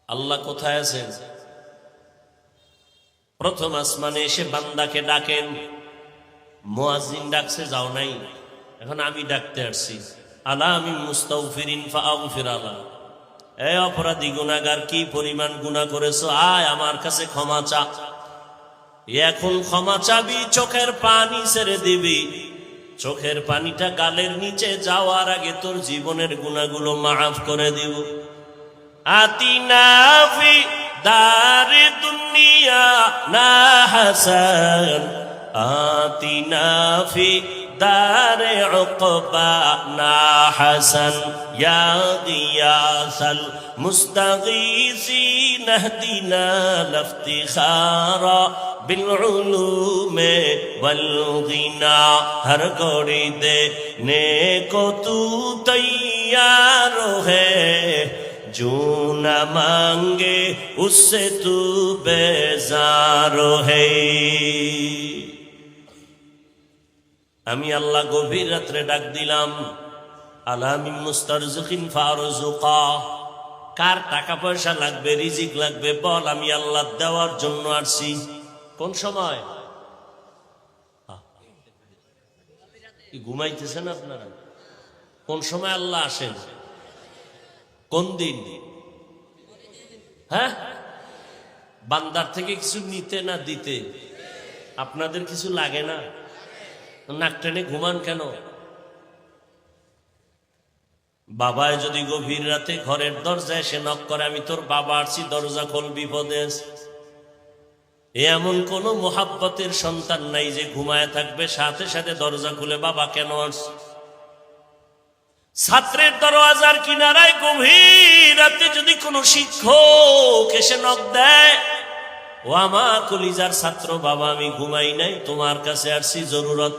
আল্লাহ কোথায় আছেন? প্রথম আসমানে এসে বান্দাকে ডাকেন। মুয়াজ্জিন ডাকছে, যাও নাই, এখন আমি ডাকতে আসছি। আলা আমি মুস্তাগফিরিন ফাগফির আলা, এই অপরাধী গুনাহগার, কি পরিমাণ গুনাহ করেছো, আয় আমার কাছে ক্ষমা চা। এখন ক্ষমা চাবি, চোখের পানি ছেড়ে দিবি। চোখের পানিটা গালের নিচে যাওয়ার আগে তোর জীবনের গুনাহগুলো মাফ করে দিব। আতিনা ফি দারে দুনিয়া না হাসান, আতিনা ফি দারে উকবা না হাসান, ইয়া গিয়াসাল মুস্তাগীসিন ইহদিনা লিফতিখারা বিল উলুমে ওয়াল গিনা। হর ঘড়ি দেনে কো তু তৈয়ার হে, जो न मांगे उससे तू बेजार है। আমি আল্লাহ গভীর রাত্রে ডাক দিলাম, আলামিন মুস্তারজিকিন ফারজুকা, কার টাকা পয়সা লাগবে, রিজিক লাগবে, বল, আমি আল্লাহ দেওয়ার জন্য আসছি। কোন সময়? কি ঘুমাইতেছেন আপনারা? কোন সময় আল্লাহ আসেন? কোন দিন? হ্যাঁ, বান্দার থেকে কিছু নিতে না দিতে? আপনাদের কিছু লাগে না? নাক টেনে ঘুমান কেন? বাবায় যদি গভীর রাতে ঘরের দরজায় এসে নক করে, আমি তোর বাবা আসছি, দরজা খোল, বিপদে আছি। এমন কোন মোহাব্বতের সন্তান নাই যে ঘুমায় থাকবে, সাথে সাথে দরজা খুলে বাবা কেন আসছে। ছাত্রের দরওয়াজার কিনারায় গভীর রাতে যদি কোনো শিক্ষক এসে নক দেয়, ও আমার কলিজার ছাত্র, বাবা আমি ঘুমাই নাই, তোমার কাছে আসছি জরুরত।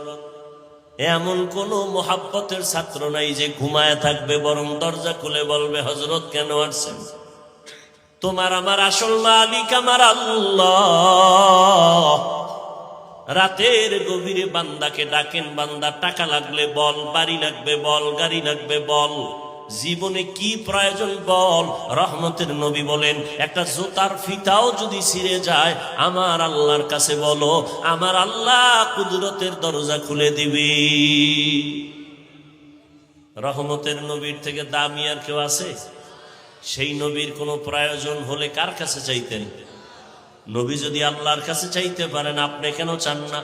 এমন কোন মোহাব্বতের ছাত্র নাই যে ঘুমায় থাকবে, বরং দরজা খুলে বলবে, হযরত কেন আসছেন? তোমার আমার আসল মালিক আমার আল্লাহ। রাতের গভীরে বান্দাকে ডাকেন, বান্দা টাকা লাগলে বল, বাড়ি লাগবে বল, গাড়ি লাগবে বল, জীবনে কি প্রয়োজন বল। রহমতের নবী বলেন, একটা জুতার ফিতাও যদি ছিঁড়ে যায় আমার আল্লাহর কাছে বলো, আমার আল্লাহ কুদরতের দরজা খুলে দিবি। রহমতের নবীর থেকে দামি আর কেউ আছে? সেই নবীর কোনো প্রয়োজন হলে কার কাছে চাইতেন? নবী যদি আল্লাহর কাছে চাইতে পারেন, আপনি কেন চান না?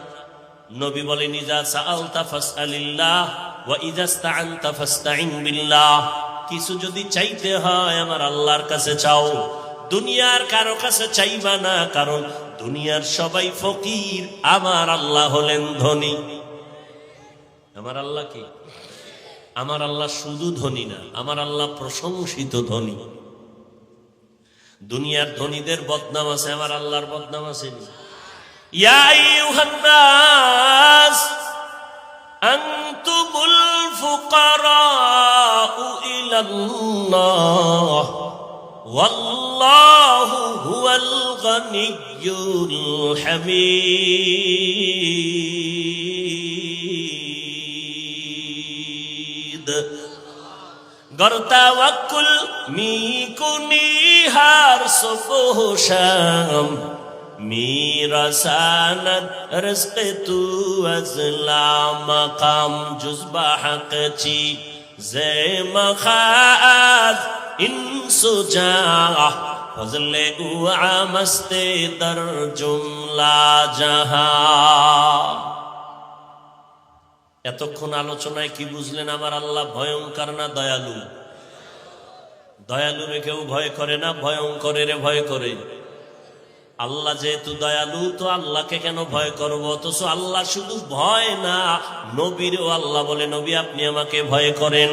নবী বলেন, ইজা সাআলতা ফাসআলিল্লাহ ওয়া ইজা ইসতাআনতা ফাসতাইন বিল্লাহ। কিছু যদি চাইতে হয় আমার আল্লাহর কাছে চাও, দুনিয়ার কারো কাছে চাইবা না, কারণ দুনিয়ার সবাই ফকির, আমার আল্লাহ হলেন ধনী। আমার আল্লাহ কি? আমার আল্লাহ শুধু ধনী না, আমার আল্লাহ প্রশংসিত ধনী। দুনিয়ার ধনীদের বদনাম আছে, আমার আল্লাহর বদনাম আছে। ইয়া আইয়ুহান নাস আনতুমুল ফুকারাউ ইলাল্লাহ ওয়াল্লাহু হুয়াল গনিয়্যুল হামিদ। गर तवक्कुल मी कुनी हर सुबह शाम, मेरा सानद रिज़्क़ तू अज़ला मकाम, जुज़्बा हक़ ची ज़े मखाज़ इंसुजा, फज़ले उ आमस्ते दर जुमला जहां। এতক্ষণ আলোচনায় কি বুঝলেন? আমার আল্লাহ ভয়ঙ্কর না দয়ালু? দয়ালুরে কেউ ভয় করে না, ভয়ঙ্করের ভয় করে। আল্লাহ যেহেতু দয়ালু, তো আল্লাহকে কেন ভয় করবো? অথচ আল্লাহ শুধু ভয় না, নবীরও আল্লাহ বলে, নবী আপনি আমাকে ভয় করেন।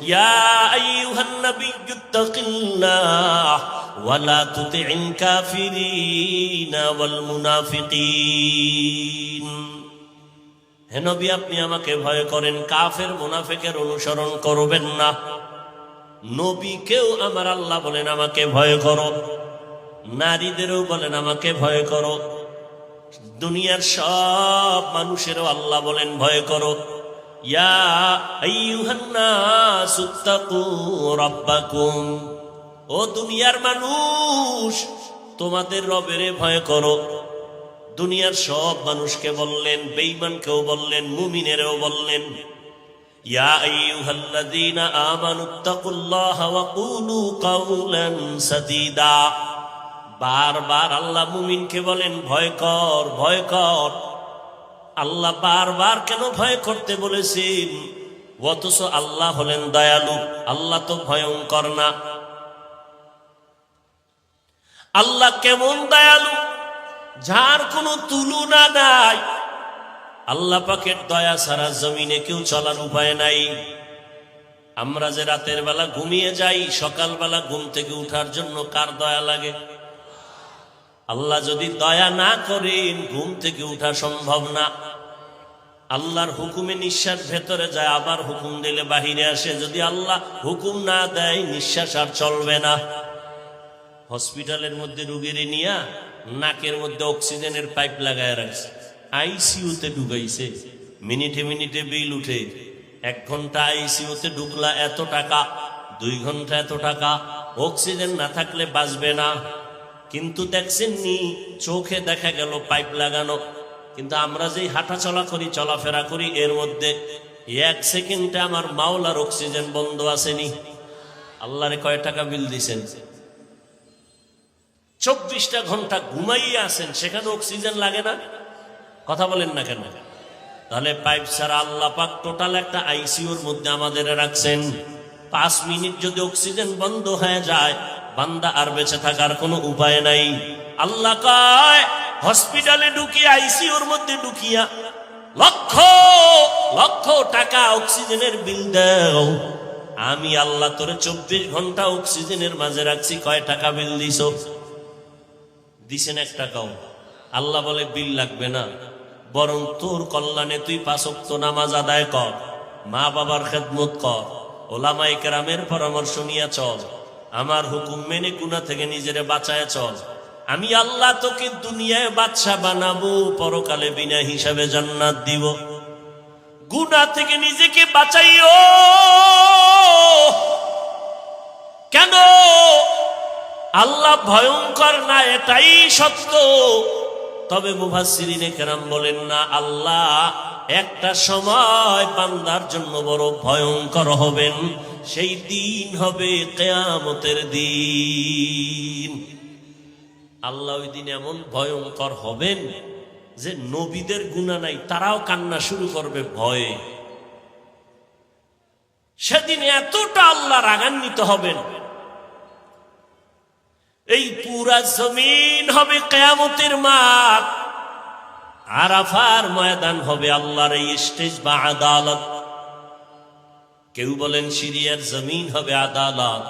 ইয়া আইয়ুহান নাবিয়্যুত্তাকিল্লাহ ওয়া লা তুতি'ল কাফিরিনা ওয়াল মুনাফিকিন। হে নবী আপনি আমাকে ভয় করেন, কাফের মুনাফিকের অনুসরণ করবেন না। নবীকেও আমার আল্লাহ বলেন আমাকে ভয় করো, নারীদেরও বলেন আমাকে ভয় করো, দুনিয়ার সব মানুষেরও আল্লাহ বলেন ভয় করো। ইয়া আইয়ুহান নাস ইত্তাকু রাব্বাকুম ও দুনিয়ার মানুষ, তোমাদের রবেরে ভয় করো। দুনিয়ার সব মানুষকে বললেন, বেঈমানকেও বললেন, মুমিনেরও বললেন, ইয়া আইয়ুহাল্লাযীনা আমানুত্তাকুল্লাহা ওয়া কুলু কাওলান সাদীদা। বারবার আল্লাহ মুমিনকে বলেন ভয় কর, ভয় কর। আল্লাহ বারবার কেন ভয় করতে বলেছেন? অথচ আল্লাহ হলেন দয়ালু, আল্লাহ তো ভয়ঙ্কর না। আল্লাহ কেমন দয়ালু, যার কোনো তুলনা নাই। আল্লাহ পাকের দয়া ছাড়া জমিনে কেউ চলার উপায় নাই। আমরা যে রাতের বেলা ঘুমিয়ে যাই, সকালবেলা ঘুম থেকে উঠার জন্য কার দয়া লাগে? আল্লাহ যদি দয়া না করেন, ঘুম থেকে উঠা সম্ভব না। আল্লাহর হুকুমে নিঃশ্বাস ভেতরে যায়, আবার হুকুম দিলে বাহিরে আসে। যদি আল্লাহ হুকুম না দেয়, নিঃশ্বাস আর চলবে না। হসপিটালের মধ্যে রোগীর নিয়া নাকের মধ্যে অক্সিজেনের পাইপ লাগায় রাখছে, আইসিইউতে ঢুকাইছে। মিনিটে মিনিটে বিল উঠে। 1 ঘন্টা আইসিইউতে ঢুকলা এত টাকা, 2 ঘন্টা এত টাকা। অক্সিজেন না থাকলে বাঁচবে না। কিন্তু দেখছেন নি, চোখে দেখা গেল পাইপ লাগানো। কিন্তু আমরা যেই হাঁটা চলা করি, চলাফেরা করি, এর মধ্যে 1 সেকেন্ডে আমার মাওলার অক্সিজেন বন্ধ আসেনি। আল্লাহরে কয় টাকা বিল দিছেন? 24টা ঘন্টা ঘুমাইয়ে আছেন, সেখানে অক্সিজেন লাগে না? কথা বলেন না কেন? তাহলে পাইপ ছাড়া আল্লাহ পাক টোটাল একটা আইসিইউর মধ্যে আমাদের রাখছেন। 5 মিনিট যদি অক্সিজেন বন্ধ হয়ে যায়, বান্দা আর বেঁচে থাকার কোনো উপায় নাই। আল্লাহ কয়, হসপিটালে ঢুকিয়ে, আইসিইউর মধ্যে ঢুকিয়া লক্ষ লক্ষ টাকা অক্সিজেনের বিল দাও। আমি আল্লাহ তোরে 24 ঘন্টা অক্সিজেনের মাঝে রাখছি, কয় টাকা বিল দিছো? দিছেন 1 টাকাও? আল্লাহ বলে বিল লাগবে না, বরং তোর কল্যাণে তুই 5 ওয়াক্ত নামাজ আদায় কর, মা বাবার খেদমত কর, ওলামায়ে কেরামের পরামর্শ নিয়ে চল, আমার হুকুম মেনে গুনাহ থেকে নিজেরে বাঁচায় চল। আমি আল্লাহ তোকে দুনিয়ায় বাদশা বানাবো, পরকালে বিনা হিসাবে জান্নাত দিব। গুনাহ থেকে নিজেকে বাঁচাইও। কেন? আল্লাহ ভয়ঙ্কর না, এটাই সত্য। তবে মুফাসসিরিনে কেরাম বলেন না, আল্লাহ একটা সময় বান্দার জন্য বড় ভয়ঙ্কর হবেন। সেই দিন হবে কিয়ামতের দিন। আল্লাহ ওই দিন এমন ভয়ঙ্কর হবেন যে নবীদের গুনাহ নাই, তারাও কান্না শুরু করবে ভয়ে। সেদিন এতটা আল্লাহ রাগান্বিত হবেন, এই পুরা জমিন হবে কিয়ামতের মাঠ। আরাফার ময়দান হবে আল্লাহর এই স্টেজ বা আদালত। কেউ বলেন সিরিয়ার জমিন হবে আদালত,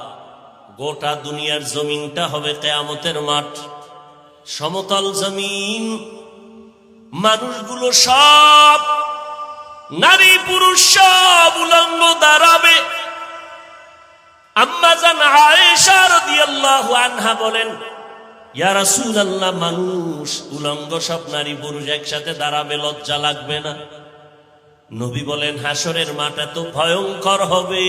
গোটা দুনিয়ার জমিনটা হবে কিয়ামতের মাঠ। সমতল জমিন, মানুষগুলো সব, নারী পুরুষ সব উলঙ্গ দাঁড়াবে। আম্মা জান আয়েশা রাদিয়াল্লাহু আনহা বলেন, ইয়া রাসূলুল্লাহ, মানুষ উলঙ্গ সব নারী পুরুষ একসাথে দাঁড়াবে, লজ্জা লাগবে না? নবী বলেন, হাসরের মাঠ এত ভয়ঙ্কর হবে,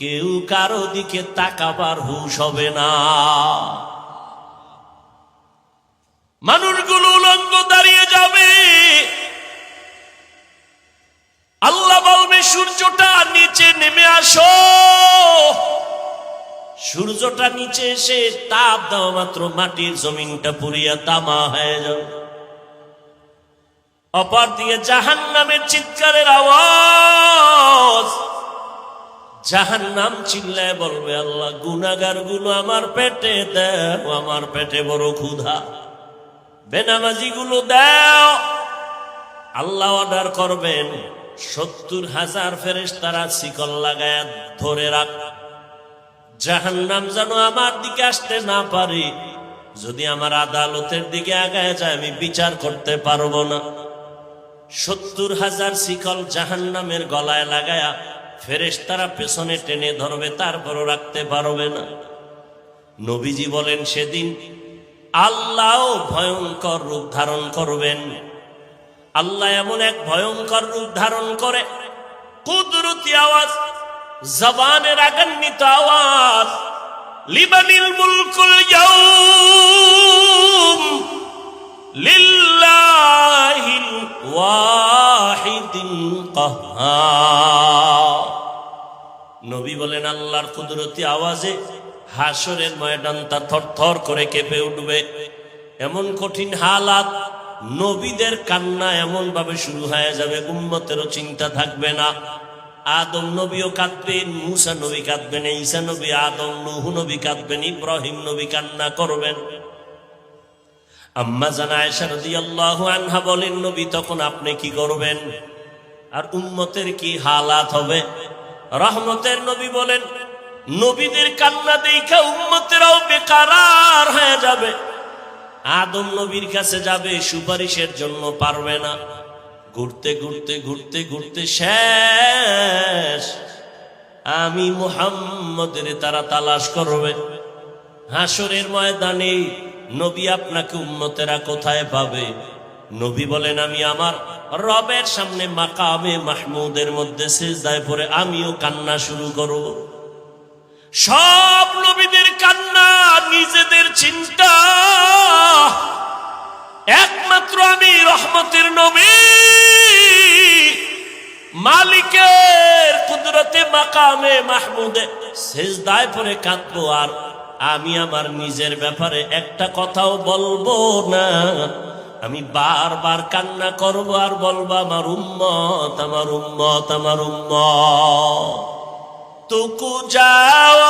কেউ কারো দিকে তাকাবার হুঁশ হবে না। মানুষগুলো উলঙ্গ দাঁড়িয়ে যাবে। আল্লাহ বলবে, সূর্যটা নিচে নেমে আসো। সূর্যটা নিচে এসে তাপ দেওয়া মাত্র মাটির জমিনটা পুড়িয়া তামা হয়ে যাবে। অপর দিকে জাহান্নামের চিৎকারের আওয়াজ। জাহান্নাম চিল্লায় বলবে, আল্লাহ গুনাহগার গুলো আমার পেটে দাও, আমার পেটে বড় ক্ষুধা, বেনামাজি গুলো দাও। আল্লাহ অর্ডার করবেন, 70,000 ফেরেশতারা শিকল লাগায় ধরে রাখ, জাহান্নাম যেন আমার দিকে আসতে না পারে। যদি আমার আদালতের দিকে আগায় যায়, আমি বিচার করতে পারবো না। 70,000 শিকল জাহান্নামের গলায় লাগায়া ফেরেশতারা পেছনে টেনে ধরবে, তারপরও রাখতে পারবে না। নবীজি বলেন, সেদিন আল্লাহ ভয়ঙ্কর রূপ ধারণ করবেন। আল্লাহ এমন এক ভয়ঙ্কর রূপ ধারণ করে, কুদরতি আওয়াজ, জবানের রাগান্বিত আওয়াজ, লিমানিল মুলকুল ইয়াউম লিল্লাহিল ওয়াহিদিল কাহ্হার। নবী বলেন আল্লাহর কুদরতি আওয়াজে হাসরের ময়দানটা থরথর করে কেঁপে উঠবে। এমন কঠিন হালাত, নবীদের কান্না এমন ভাবে শুরু হয়ে যাবে উম্মতেরও চিন্তা থাকবে না। আদম নবীও কাঁদবেন, মুসা নবী কাঁদবেন, ঈসা নবী, আদম, নূহ নবী কাঁদবেন, ইব্রাহিম নবী কান্না করবেন। আম্মা জান আয়েশা রাদিয়াল্লাহু আনহা বলেন, নবী তখন আপনি কি করবেন আর উম্মতের কি হালাত হবে? রহমতের নবী বলেন, নবীদের কান্না দেখা উম্মতেরাও বেকারার হয়ে যাবে। আদম নবীর কাছে যাবে, সুপারিশের জন্য পারবে না। ঘুরতে ঘুরতে ঘুরতে ঘুরতে শেষ, আমি মুহাম্মদের তারা তালাশ করবে। হাসরের ময়দানে নবী আপনাকে উম্মতেরা কোথায় পাবে? নবী বলেন, আমি আমার রবের সামনে মাকামে মাহমুদের মধ্যে সিজদায় পড়ে আমিও কান্না শুরু করব। সব নবীদের কান্না, নিজেদের চিন্তা, একমাত্র আমি রহমতের নবী মালিকের কুদরতে মাকামে মাহমুদে সিজদায় পড়ে কাঁদবো। আর আমি আমার নিজের ব্যাপারে একটা কথাও বলবো না। আমি বারবার কান্না করব আর বলবো, আমার উম্মত, আমার উম্মত, আমার উম্মত। তুকু যাও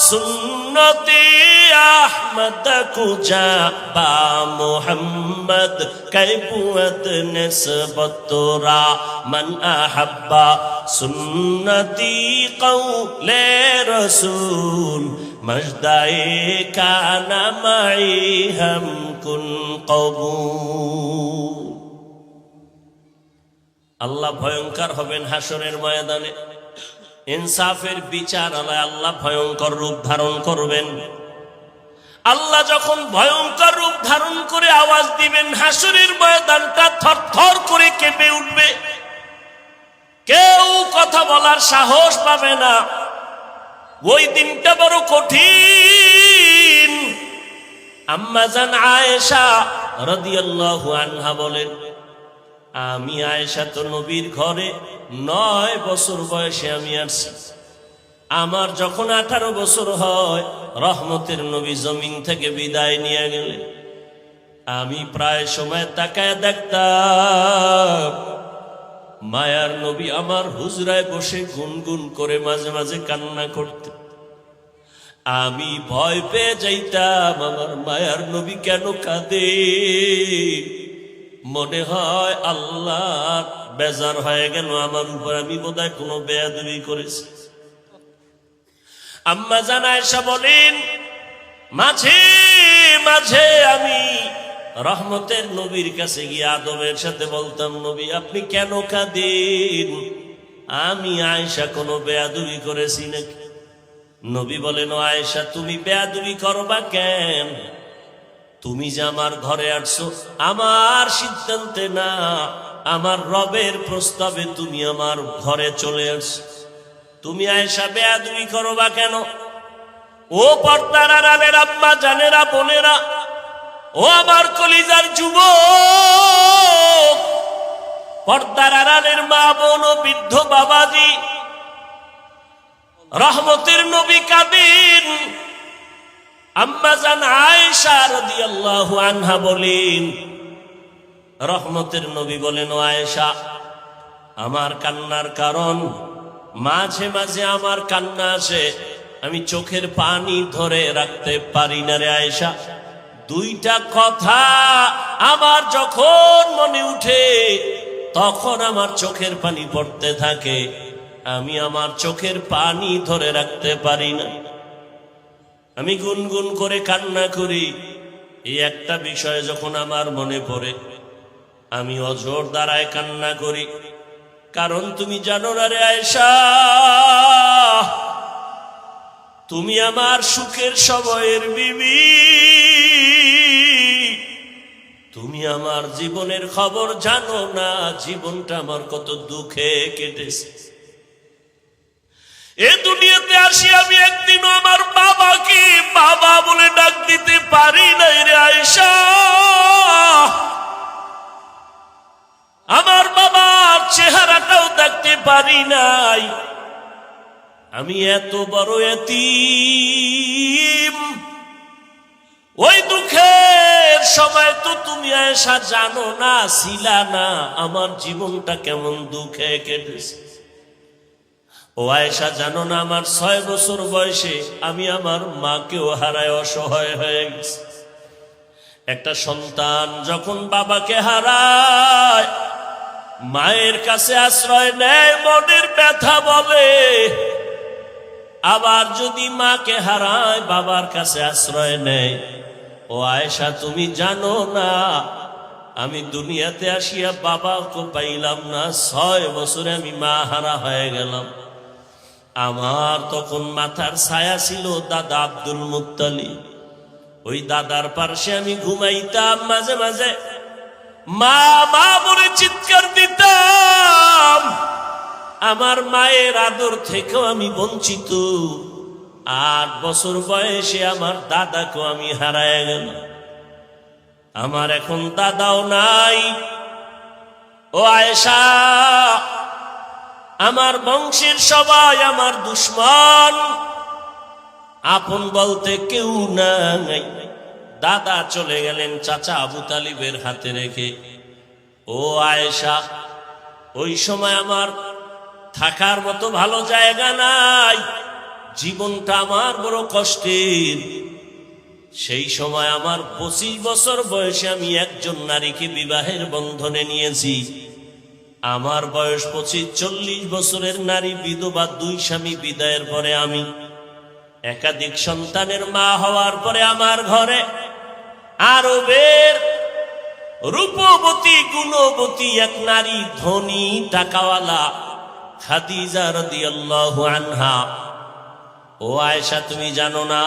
সুন্নতি আহমদ কুজা বা মুহাম্মদ কৈবুয়ত নিসবত তোরা মান আহাব্বা সুন্নতি কওলে রসূল মজদায়ে কানা মাই হাম কুন কবুল। আল্লাহ ভয়ঙ্কর হবেন হাসরের ময়দানে। ইনসাফের বিচার আল্লাহ ভয়ঙ্কর রূপ ধারণ করবেন। আল্লাহ যখন ভয়ঙ্কর রূপ ধারণ করে আওয়াজ দিবেন, হাসরের ময়দানটা থরথর করে কেঁপে উঠবে। কেউ কথা বলার সাহস পাবে না। ওই দিনটা বড় কঠিন। আম্মা জান আয়েশা রাদিয়াল্লাহু আনহা বলেন, আমি আয়েশা তো নবীর ঘরে 9 বছর বয়সে আমি আসছি। আমার যখন 18 বছর হয়, রহমতের নবী জমিন থেকে বিদায় নিয়ে গেলে আমি প্রায় সময় তাকায় দেখতাম মায়ার নবী আমার হুজরায় বসে গুনগুন করে মাঝে মাঝে কান্না করতে। আমি ভয় পেয়ে যাইতাম, আমার মায়ার নবী কেন কাঁদে? মনে হয় আল্লাহ বেজার হয়ে গেল আমার উপর, আমি বোধহয় কোনো বেয়াদবি করেছি। আম্মা জান আয়েশা বলেন, মাঝে মাঝে আমি রহমতের নবীর কাছে গিয়ে আদবের সাথে বলতাম, নবী আপনি কেন কাঁদেন? আমি আয়েশা কোনো বেয়াদবি করেছি নাকি? নবী বলেন, ও আয়েশা তুমি বেয়াদবি করবা কেন? তুমি যে আমার ঘরে আসছো আমার সিদ্ধান্তে না, আমার রবের প্রস্তাবে তুমি আমার ঘরে চলে আসছো। তুমি আয়েশা বেয়াদবি করবা কেন? ও পর্দার আড়ালের আম্মা জানেরা, বোনেরা, ও আমার কলিজার যুবক, পর্দার আড়ালের মা বোন ও বৃদ্ধ বাবাজি, রহমতের নবী কাঁদেন। আম্মা জান আয়েশা রাদিয়াল্লাহু আনহা বলেন, রহমতের নবী বলেন, ও আয়েশা আমার কান্নার কারণ, মাঝে মাঝে আমার কান্না আসে, আমি চোখের পানি ধরে রাখতে পারি না রে আয়েশা। দুইটা কথা আমার যখন মনে উঠে তখন আমার চোখের পানি পড়তে থাকে, আমি আমার চোখের পানি ধরে রাখতে পারি না। আমি গুনগুন করে কান্না করি। এই একটা বিষয় যখন আমার মনে পড়ে আমি অঝোর দ্বারায় কান্না করি। কারণ তুমি জানো না রে আয়েশা, তুমি আমার সুখের সময়ের বিবি, তুমি আমার জীবনের খবর জানো না, জীবনটা আমার কত দুঃখে কেটেছে। এ দুনিয়াতে আসি আমি একদিনও আমার বাবাকে বাবা বলে ডাক দিতে পারি নাই রে আয়েশা। আমার বাবার চেহারাটাও দেখতে পারি নাই। আমি এত বড় এতিম। ওই দুঃখের সময় তো তুমি আয়েশা জানো না, ছিলা না আমার জীবনটা কেমন দুঃখে কেটেছে। ও আয়েশা জানো না আমার 6 বছর বয়সে আমি আমার মাকেও হারায় অসহায় হয়ে গেছি। একটা সন্তান যখন বাবাকে হারায় মায়ের কাছে আশ্রয় নেয়, মনের ব্যথা বলে। আবার যদি মাকে হারায় বাবার কাছে আশ্রয় নেয়। ও আয়েশা তুমি জানো না আমি দুনিয়াতে আসিয়া বাবাকে পাইলাম না, 6 বছরে আমি মা হারা হয়ে গেলাম। আমার তখন মাথার ছায়া ছিল দাদা আব্দুল মুত্তালিব। ওই দাদার পাশে আমি ঘুমাইতাম, মাঝে মাঝে মা মা বলে চিৎকার দিতাম। আমার মায়ের আদর থেকেও আমি বঞ্চিত। 8 বছর বয়সে আমার দাদাকেও আমি হারায় গেলাম। আমার এখন দাদাও নাই। ও আয়েশা আমার বংশের সবাই আমার দুশ্মন, আপন বলতে কেউ নাই। দাদা চলে গেলেন চাচা আবু তালিবের হাতে রেখে। ও আয়েশা ওই সময় আমার থাকার মতো ভালো জায়গা নাই, জীবনটা আমার বড় কষ্টের। সেই সময় আমার 25 বছর বয়সে আমি একজন নারীকে বিবাহের বন্ধনে নিয়েছি। আমার বয়স 25-40 বছরের নারী বিধবা, 2 স্বামী বিদায়ের পরে আমি একাধিক সন্তানের মা হওয়ার পরে আমার ঘরে আরবের রূপবতী গুণবতী এক নারী, ধনী টাকাওয়ালা খাদিজা রাদিয়াল্লাহু আনহা। ও আয়েশা তুমি জানো না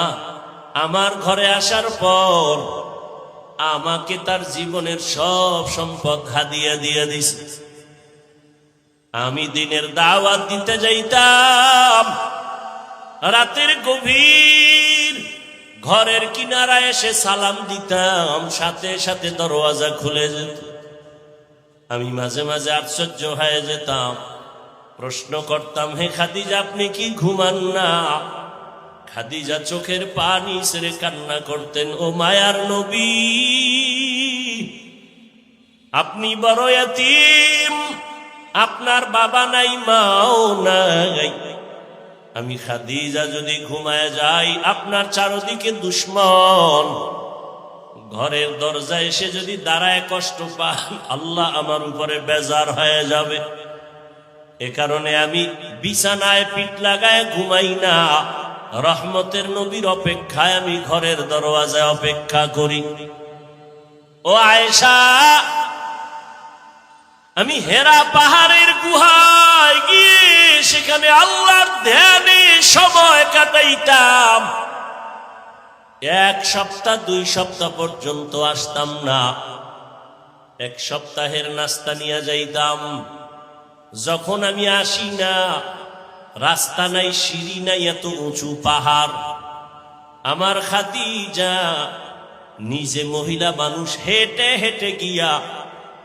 আমার ঘরে আসার পর আমাকে তার জীবনের সব সম্পদ হাদিয়া দিয়ে দিছে। আমি দিনের দাওয়াত দিতে যাইতাম, রাতের গভীর ঘরের কিনারায় এসে সালাম দিতাম, সাথে সাথে দরওয়াজা খুলে যেত। আমি মাঝে মাঝে আশ্চর্য হয়ে যেতাম, প্রশ্ন করতাম হে খাদিজা আপনি কি ঘুমান না? খাদিজা চোখের পানি ছেড়ে কান্না করতেন, ও মায়ার নবী আপনি বড় এতিম, আপনার বাবা নাই মাও নাই। আমি খাদিজা যদি ঘুমায় যাই আপনার চারদিকে দুশ্মন, ঘরের দরজায় এসে যদি দাঁড়ায় কষ্ট পান আল্লাহ আমার উপরে বেজার হয়ে যাবে। এ কারণে আমি বিছানায় পিঠ লাগায় ঘুমাই না, রহমতের নবীর অপেক্ষায় আমি ঘরের দরওয়াজায় অপেক্ষা করি। ও আয়েশা আমি হেরা পাহাড়ের গুহায় গিয়ে সেখানে আল্লাহর ধ্যানে সময় কাটাইতাম। 1 সপ্তাহ 2 সপ্তাহ পর্যন্ত আসতাম না। 1 সপ্তাহের নাস্তা নিয়ে যাইতাম। যখন আমি আসি না রাস্তা নাই, সিঁড়ি নাই, এত উঁচু পাহাড়। আমার খাদিজা নিজে মহিলা মানুষ হেঁটে হেঁটে গিয়া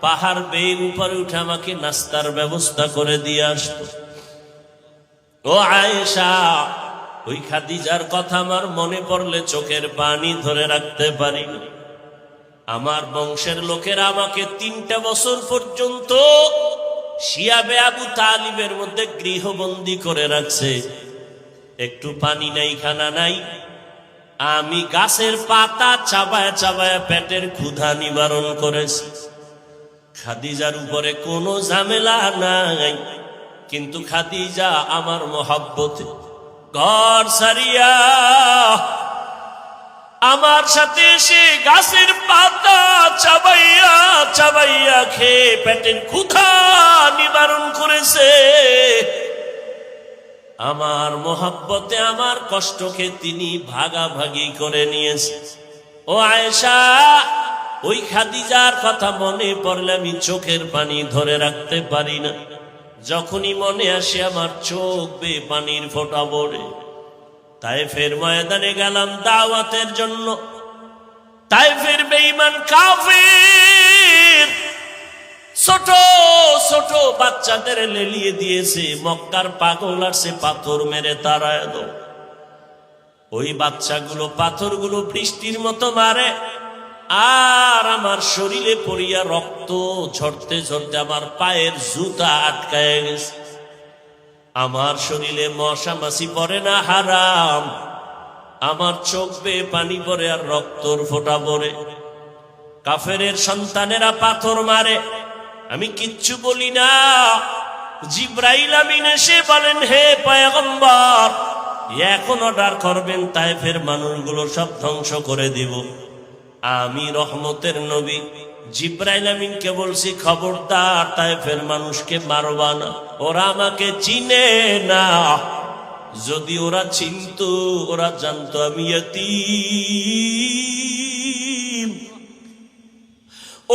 পাহাড় বেয়ে উপরে উঠে আমাকে নাস্তার ব্যবস্থা করে দিয়ে আসতো। ও আয়েশা ওই খাদিজার কথা আমার মনে পড়লে চোখের পানি ধরে রাখতে পারি না। আমার বংশের লোকেরা আমাকে 3টা বছর পর্যন্ত শিয়াবে আবু তালিবের মধ্যে গৃহবন্দী করে রাখছে। একটু পানি নাই, খানা নাই। আমি গাছের পাতা চাবায় চাবায় পেটের ক্ষুধা নিবারণ করেছি। খাদিজার উপরে কোনো ঝামেলা নাই, কিন্তু খাদিজা আমার মহব্বতে ঘর ছাড়িয়া আমার সাথে এসে গাছের পাতা চাবাইয়া চাবাইয়া খেয়ে পেটের ক্ষুধা নিবারণ করেছে। আমার মহব্বতে আমার কষ্টকে তিনি ভাগাভাগি করে নিয়েছে। ও আয়েশা ওই খাদিজার কথা মনে পড়লে আমি চোখের পানি ধরে রাখতে পারি না। যখনই মনে আসে আমার চোখ বেয়ে পানির ফোঁটা পড়ে। তায়েফের ময়দানে গেলাম দাওয়াতের জন্য। তায়েফের বেঈমান কাফির ছোট ছোট বাচ্চাদের লেলিয়ে দিয়েছে। মক্কার পাগল আসছে পাথর মেরে তাড়ায় দাও। ওই বাচ্চাগুলো পাথরগুলো বৃষ্টির মতো মারে, আর আমার শরীরে পড়িয়া রক্ত ঝরতে ঝরতে আমার পায়ের জুতা আটকায় গেছে। আমার শরীরে মশা মাছি পড়ে না, হারাম। আমার চোখ বেয়ে পানি পড়ে আর রক্তর ফোঁটা পড়ে। কাফেরের সন্তানেরা পাথর মারে, আমি কিচ্ছু বলি না। জিব্রাইল আমিন এসে বলেন, হে পয়গম্বর, এখন অর্ডার করবেন তায়েফের মানুষগুলো সব ধ্বংস করে দিব। আমি রহমতের নবী জিব্রাইল আমিনকে বলছি, খবরদার তায়েফের মানুষকে মারবা না, ওরা আমাকে চিনে না। যদি ওরা চিনতো, ওরা জানতো আমি ইয়তীম।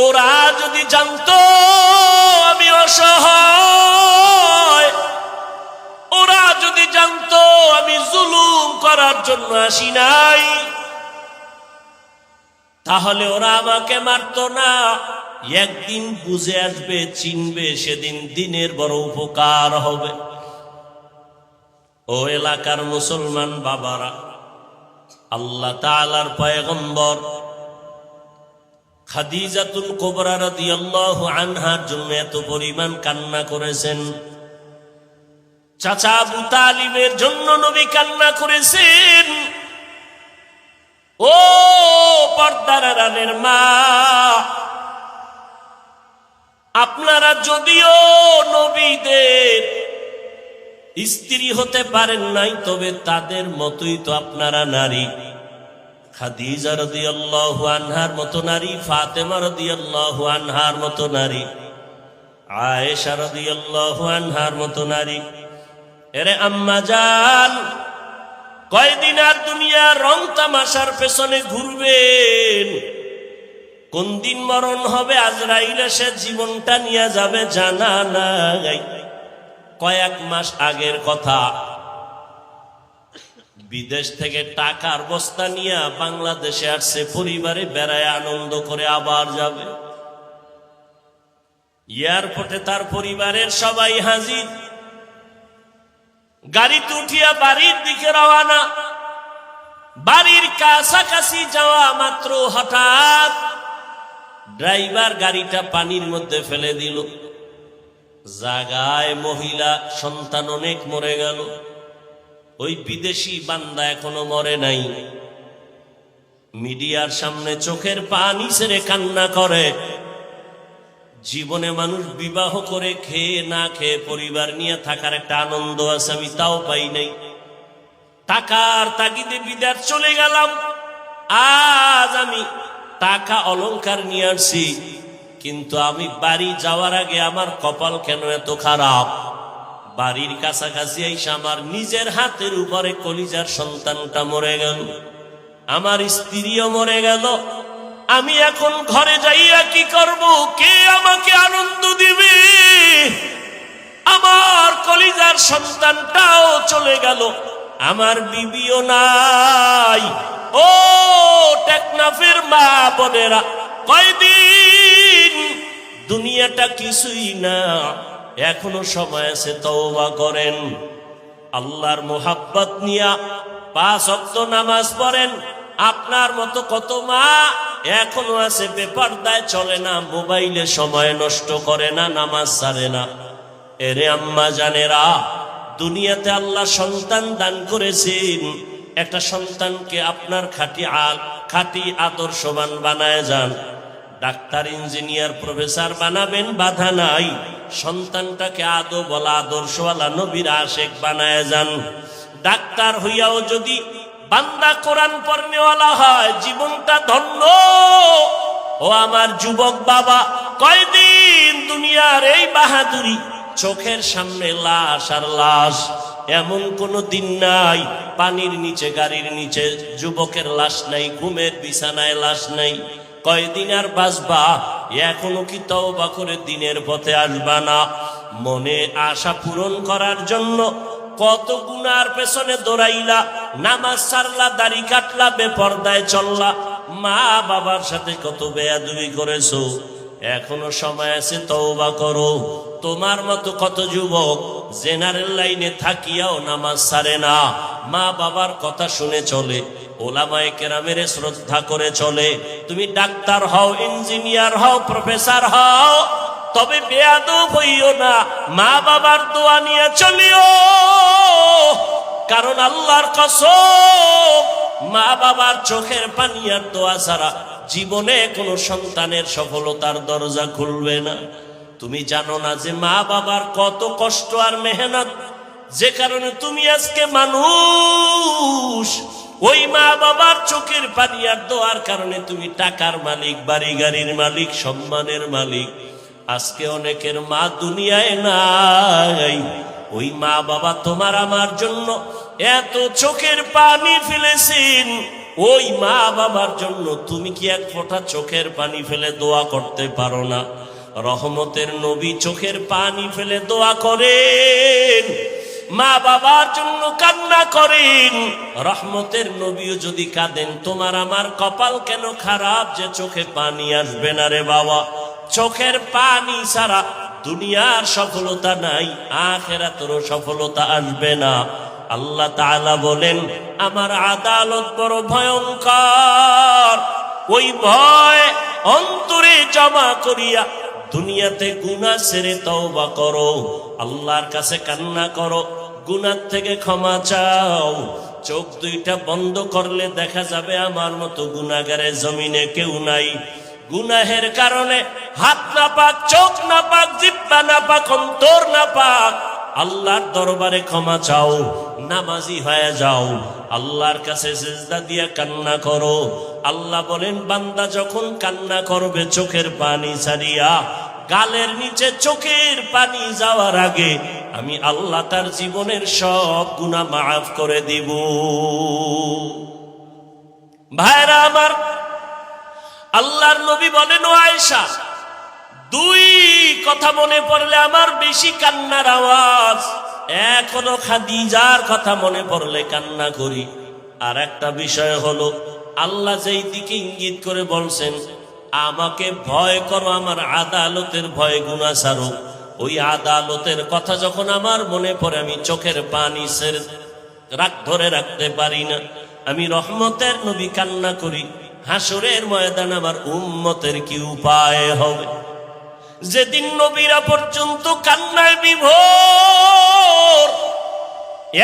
ওরা যদি জানতো আমি অসহায়, ওরা যদি জানতো আমি জুলুম করার জন্য আসি নাই, তাহলে ওরা আমাকে মারতো না। একদিন বুঝে আসবে, চিনবে, সেদিন দিনের বড় উপকার হবে। ও এলাকার মুসলমান বাবারা, আল্লাহ তাআলার পয়গম্বর খাদিজাতুল কুবরা রাদিয়াল্লাহু আনহার জন্য এত পরিমাণ কান্না করেছেন। চাচা আবু তালিবের জন্য নবী কান্না করেছেন। ও পর্দার আড়ালের মা, আপনারা যদিও নবীদের স্ত্রী হতে পারেন নাই, তবে তাদের মতোই তো আপনারা নারী। খাদিজা রাদিয়াল্লাহু আনহার মতো নারী, ফাতেমা রাদিয়াল্লাহু আনহার মতো নারী, আয়েশা রাদিয়াল্লাহু আনহার মতো নারী। এরে আম্মা জান, কয়দিন আর দুনিয়া রং তামাশার পেছনে ঘুরবেন? কোন দিন মরণ হবে, আজরাইল এসে জীবনটা নিয়ে যাবে জানা নাই। কয়েক মাস আগের কথা, বিদেশ থেকে টাকার বস্তা নিয়ে বাংলাদেশে আসছে, পরিবারে বেড়ায় আনন্দ করে আবার যাবে। এয়ারপোর্টে তার পরিবারের সবাই হাজির। গাড়িতে উঠিয়া বাড়ির দিকে রওয়ানা। বাড়ির কাছাকাছি যাওয়া মাত্র হঠাৎ ড্রাইভার গাড়িটা পানির মধ্যে ফেলে দিল। জায়গায় মহিলা সন্তান অনেক মরে গেল। ওই বিদেশি বান্দা এখনো মরে নাই। মিডিয়ার সামনে চোখের পানি ছেড়ে কান্না করে। জীবনে মানুষ বিবাহ করে খেয়ে না খেয়ে পরিবার নিয়ে থাকার একটা আনন্দ আছে, আমি তাও পাই নাই। টাকার তাগিদে বিদেশ চলে গেলাম। আজ আমি টাকা অলংকার নিয়ে আসছি, কিন্তু আমি বাড়ি যাওয়ার আগে আমার কপাল কেন এত খারাপ। বাড়ির কাছাকাছি এসে আমার নিজের হাতের উপরে কলিজার সন্তানটা মরে গেল, আমার স্ত্রীও মরে গেল। আমি এখন ঘরে যাইয়া কি করব? কে আমাকে আনন্দ দিবে? আমার কলিজার সন্তানটাও চলে গেল, আমার বিবিও নাই। ও টেকনাফের মা বোনেরা, কয়দিন, দুনিয়াটা কিছুই না, এখনো সময় আছে, তওবা করেন। আল্লাহর মোহাব্বত নিয়া 5 ওয়াক্ত নামাজ পড়েন। আপনার মতো কত মা এখনো আছে বেপরদায় চলে না, মোবাইলে সময় নষ্ট করে না, নামাজ ছাড়ে না। এরে আম্মা জানেরা, দুনিয়াতে আল্লাহ সন্তান দান করেছেন। একটা সন্তানকে আপনার খাঁটি আদর্শবান বানায় যান। ডাক্তার, ইঞ্জিনিয়ার, প্রফেসর বানাবেন, বাধা নাই। সন্তানটাকে আদবওয়ালা, আদর্শওয়ালা, নবীর আশেক বানায় যান। ডাক্তার হইয়াও যদি বান্দা কোরআন পড়নেওয়ালা হয়, জীবনটা ধন্য। ও আমার যুবক বাবা, কয়দিন দুনিয়ার এই বাহাদুরি, চোখের সামনে লাশ আর লাশ। এমন কোনো দিন নাই পানির নিচে, গাড়ির নিচে যুবকের লাশ নাই, ঘুমের বিছানায় লাশ নাই। কয়দিন আর বাঁচবা? এখনো কি তওবা করে দিনের পথে আসবা না? মনে আশা পূরণ করার জন্য কত গুনার পেছনে দৌড়াইলা, নামাজ ছাড়লা, দাড়ি কাটলা, বেপরদায় চললা, মা বাবার সাথে কত বেয়াদবি করেছো। এখনো সময় আছে, তওবা করো। তোমার মতো কত যুবক জেনারেল লাইনে থাকিয়াও নামাজ ছাড়ে না, মা বাবার কথা শুনে চলে, ওলামায়ে কেরামের শ্রদ্ধা করে চলে। তুমি ডাক্তার হও, ইঞ্জিনিয়ার হও, প্রফেসর হও, তবে বেয়াদব হইও না, মা বাবার দোয়া নিয়ে চলিও। কারণ আল্লাহর কসম, মা বাবার চোখের পানি আর দোয়া ছাড়া জীবনে কোনো সন্তানের সফলতার দরজা খুলবে না। তুমি জানো না যে মা বাবার কত কষ্ট আর মেহনত, যে কারণে তুমি আজকে মানুষ। ওই মা বাবার চোখের পানি আর দোয়ার কারণে তুমি টাকার মালিক, বাড়ি গাড়ির মালিক, সম্মানের মালিক। আজকে অনেকের মা দুনিয়ায় নাই। ওই মা বাবা তোমার আমার জন্য এত চোখের পানি ফেলেছেন, ওই মা বাবার জন্য তুমি কি এক ফোঁটা চোখের পানি ফেলে দোয়া করতে পারো না? রহমতের নবী চোখের পানি ফেলে দোয়া করেন, মা বাবার জন্য কান্না করেন। রহমতের নবীও যদি কাঁদেন, তোমার আমার কপাল কেন খারাপ যে চোখে পানি আসবে না রে বাবা। চোখের পানি ছাড়া দুনিয়ার সফলতা নাই, আখিরাতেরও সফলতা আসবে না। আল্লাহ তাআলা বলেন, আমার আদালত বড় ভয়ঙ্কর। ওই ভয় অন্তরে জমা করিয়া দুনিয়াতে গুনাহ ছেড়ে তওবা করো, আল্লাহর কাছে কান্না করো, গুনাহ থেকে ক্ষমা চাও। চোখ দুইটা বন্ধ করলে দেখা যাবে আমার মতো গুনাহগারের জমিনে কেউ নাই। গুনাহের কারণে হাত না পাক, চোখ না পাক, জিহ্বা না পাক, অন্তর না পাক, আল্লাহর দরবারে ক্ষমা চাও, নামাজি হয়ে যাও, আল্লাহর কাছে সিজদা দিয়া কান্না করো। আল্লাহ বলেন, বান্দা যখন কান্না করবে চোখের পানি ছাড়িয়া, গালের নিচে চোখের পানি যাওয়ার আগে আমি আল্লাহ তার জীবনের সব গুনাহ মাফ করে দিব। ভাইরা আমার, আল্লাহর নবী বলেন, ও আয়েশা, দুই কথা মনে পড়লে আমার বেশি কান্নার আওয়াজ। এক হলো খাদিজার কথা মনে পড়লে কান্না করি, আর একটা বিষয় হলো আল্লাহ যেই দিকে ইঙ্গিত করে বলছেন, আমাকে ভয় করো, আমার আদালতের ভয়, গুনাহ ছাড়ো। ওই আদালতের কথা যখন আমার মনে পড়ে, আমি চোখের পানি ধরে রাখতে পারি না। আমি রহমতের নবী কান্না করি, হাসরের ময়দান আমার উম্মতের কি উপায় হবে? যেদিন নবীরা পর্যন্ত কান্নায় বিভোর,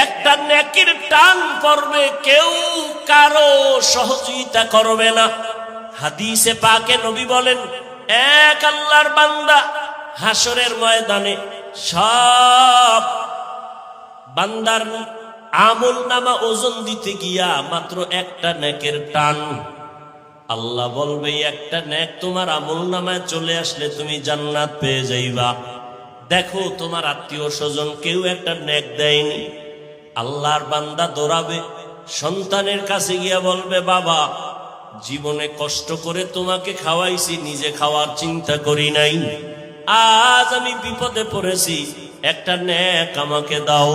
একটা নেকির টান পড়বে, কেউ কারো সহযোগিতা করবে না। হাদিসে পাকে নবী বলেন, এক আল্লাহর বান্দা হাসরের ময়দানে সব বান্দার আমল নামা ওজন দিতে গিয়া মাত্র একটা নেকের টান, আল্লাহ বলবে, একটা নেক তোমার আমল নামায় চলে আসলে তুমি জান্নাত পেয়ে যাইবা। দেখো তোমার আত্মীয় স্বজন কেউ একটা নেক দেয়নি, আল্লাহর বান্দা দৌড়াবে, সন্তানের কাছে গিয়া বলবে, বাবা জীবনে কষ্ট করে তোমাকে খাওয়াইছি, নিজে খাওয়ার চিন্তা করি নাই, আজ আমি বিপদে পড়েছি, একটা নেক আমাকে দাও।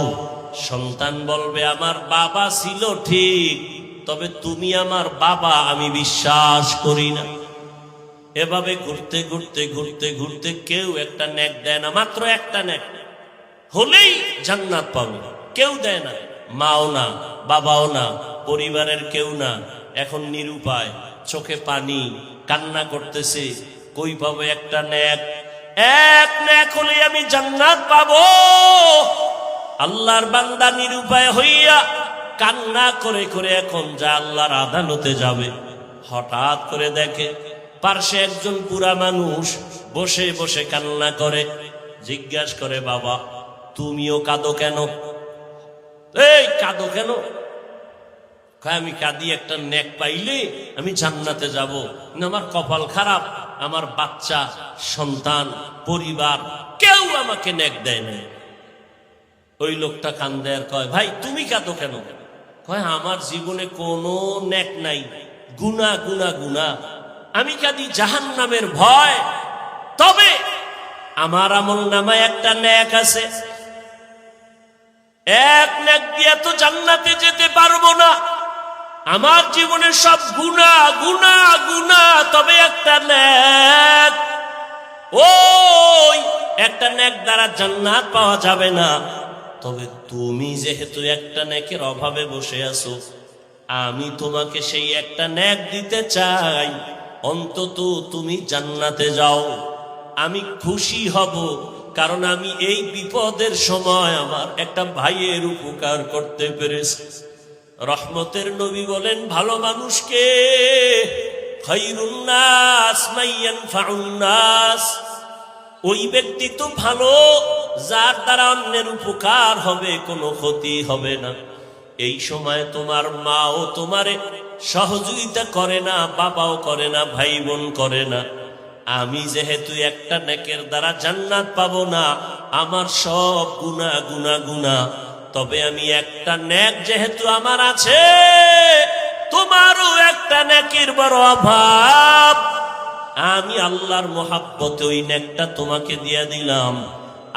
সন্তান বলবে, আমার বাবা ছিল ঠিক, তবে তুমি আমার বাবা আমি বিশ্বাস করি না। এভাবে ঘুরতে ঘুরতে ঘুরতে ঘুরতে কেউ একটা নেক দেয় না, মাত্র একটা নেক হলেই জান্নাত পাবে, কেউ দেয় না, মাও না, বাবাও না, পরিবারের কেউ না। এখন নিরুপায়, চোখে পানি, কান্না করতেছে, কই পাবো একটা নেক? এক নেক হলে আমি জান্নাত পাবো। আল্লাহর বান্দা নিরুপায় হইয়া কান্না করে করে এখন যা আল্লাহর আদালতে যাবে, হঠাৎ করে দেখে পার্শ্বে একজন বুড়া মানুষ বসে বসে কান্না করে। জিজ্ঞাসা করে, বাবা তুমিও কাঁদো কেন? এই কাঁদো কেন? আমি কাঁদি, একটা নেক পাইলে আমি জান্নাতে যাব, আমার কপাল খারাপ, আমার বাচ্চা সন্তান পরিবার কেউ আমাকে নেক দেয় না। ওই লোকটা কান্দে আর কয়, ভাই তুমি কাঁদো কেন? কয়, আমার জীবনে কোনো নেক নাই, গুনাহ গুনাহ গুনাহ, আমি কাঁদি জাহান্নামের ভয়। তবে আমার আমল নামায় একটা নেক আছে, এক নেক দিয়ে তো জান্নাতে যেতে পারবো না, আমার জীবনের সব গুনাহ গুনাহ গুনাহ, তবে একটা নেক, ওই একটা নেক দ্বারা জান্নাত পাওয়া যাবে না। তবে তুমি যেহেতু একটা নেকের অভাবে বসে আছো, আমি তোমাকে সেই একটা নেক দিতে চাই, অন্তত তুমি জান্নাতে যাও। আমি খুশি হব, কারণ আমি এই বিপদের সময় আমার একটা ভাইয়ের উপকার করতে পেরেছি। রহমতের নবী বলেন, ভালো মানুষকে খায়রুন নাস মান ইয়ানফাউন নাস, ওই ব্যক্তি তো ভালো যার দ্বারা অন্যের উপকার হবে, কোনো ক্ষতি হবে না। এই সময় তোমার মাও তোমারে সহযোগিতা করে না, বাবাও করে না, ভাই বোন করে না। আমি যেহেতু একটা নেকের দ্বারা জান্নাত পাবো না, আমার সব গুনাহ গুনাহ গুনাহ, তবে আমি একটা নেক যেহেতু আমার আছে, তোমারও একটা নেকের বড় অভাব, আমি আল্লাহর মহাব্বতে ওই নেকটা তোমাকে দিয়ে দিলাম।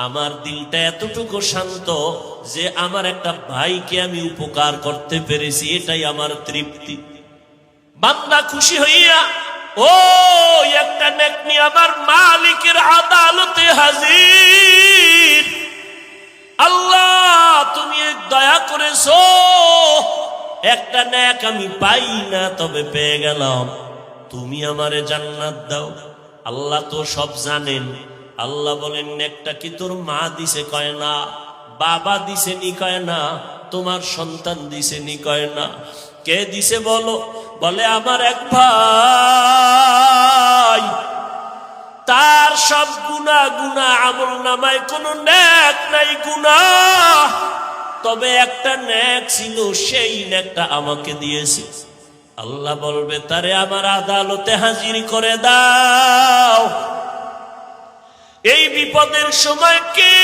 আমার দিলটা এতটুকু শান্ত যে আমার একটা ভাইকে আমি উপকার করতে পেরেছি, এটাই আমার তৃপ্তি। বান্দা খুশি হইয়া ও একটা নেক নিয়ে আমার মালিকের আদালতে হাজির। আল্লাহ তুমি দয়া করেছো, একটা নেক আমি পাই না, তবে পেয়ে গেলাম, তুমি আমারে জান্নাত দাও। আল্লাহ তো সব জানেন। আল্লাহ বলেন, নেকটা কি তোর মা দিছে? কয় না। বাবা দিছে নি? কয় না। তোমার সন্তান দিছে নি? কয় না। কে দিছে বলো? বলে আমার এক ভাই, তার সব গুনাহ গুনাহ, আমল নামায় কোনো নেক নাই, গুনাহ, তবে একটা নেক ছিল, সেই নেকটা আমাকে দিয়েছে। আল্লাহ বলবে, তারে আমার আদালতে হাজির করে দাও। এই বিপদের সময় কে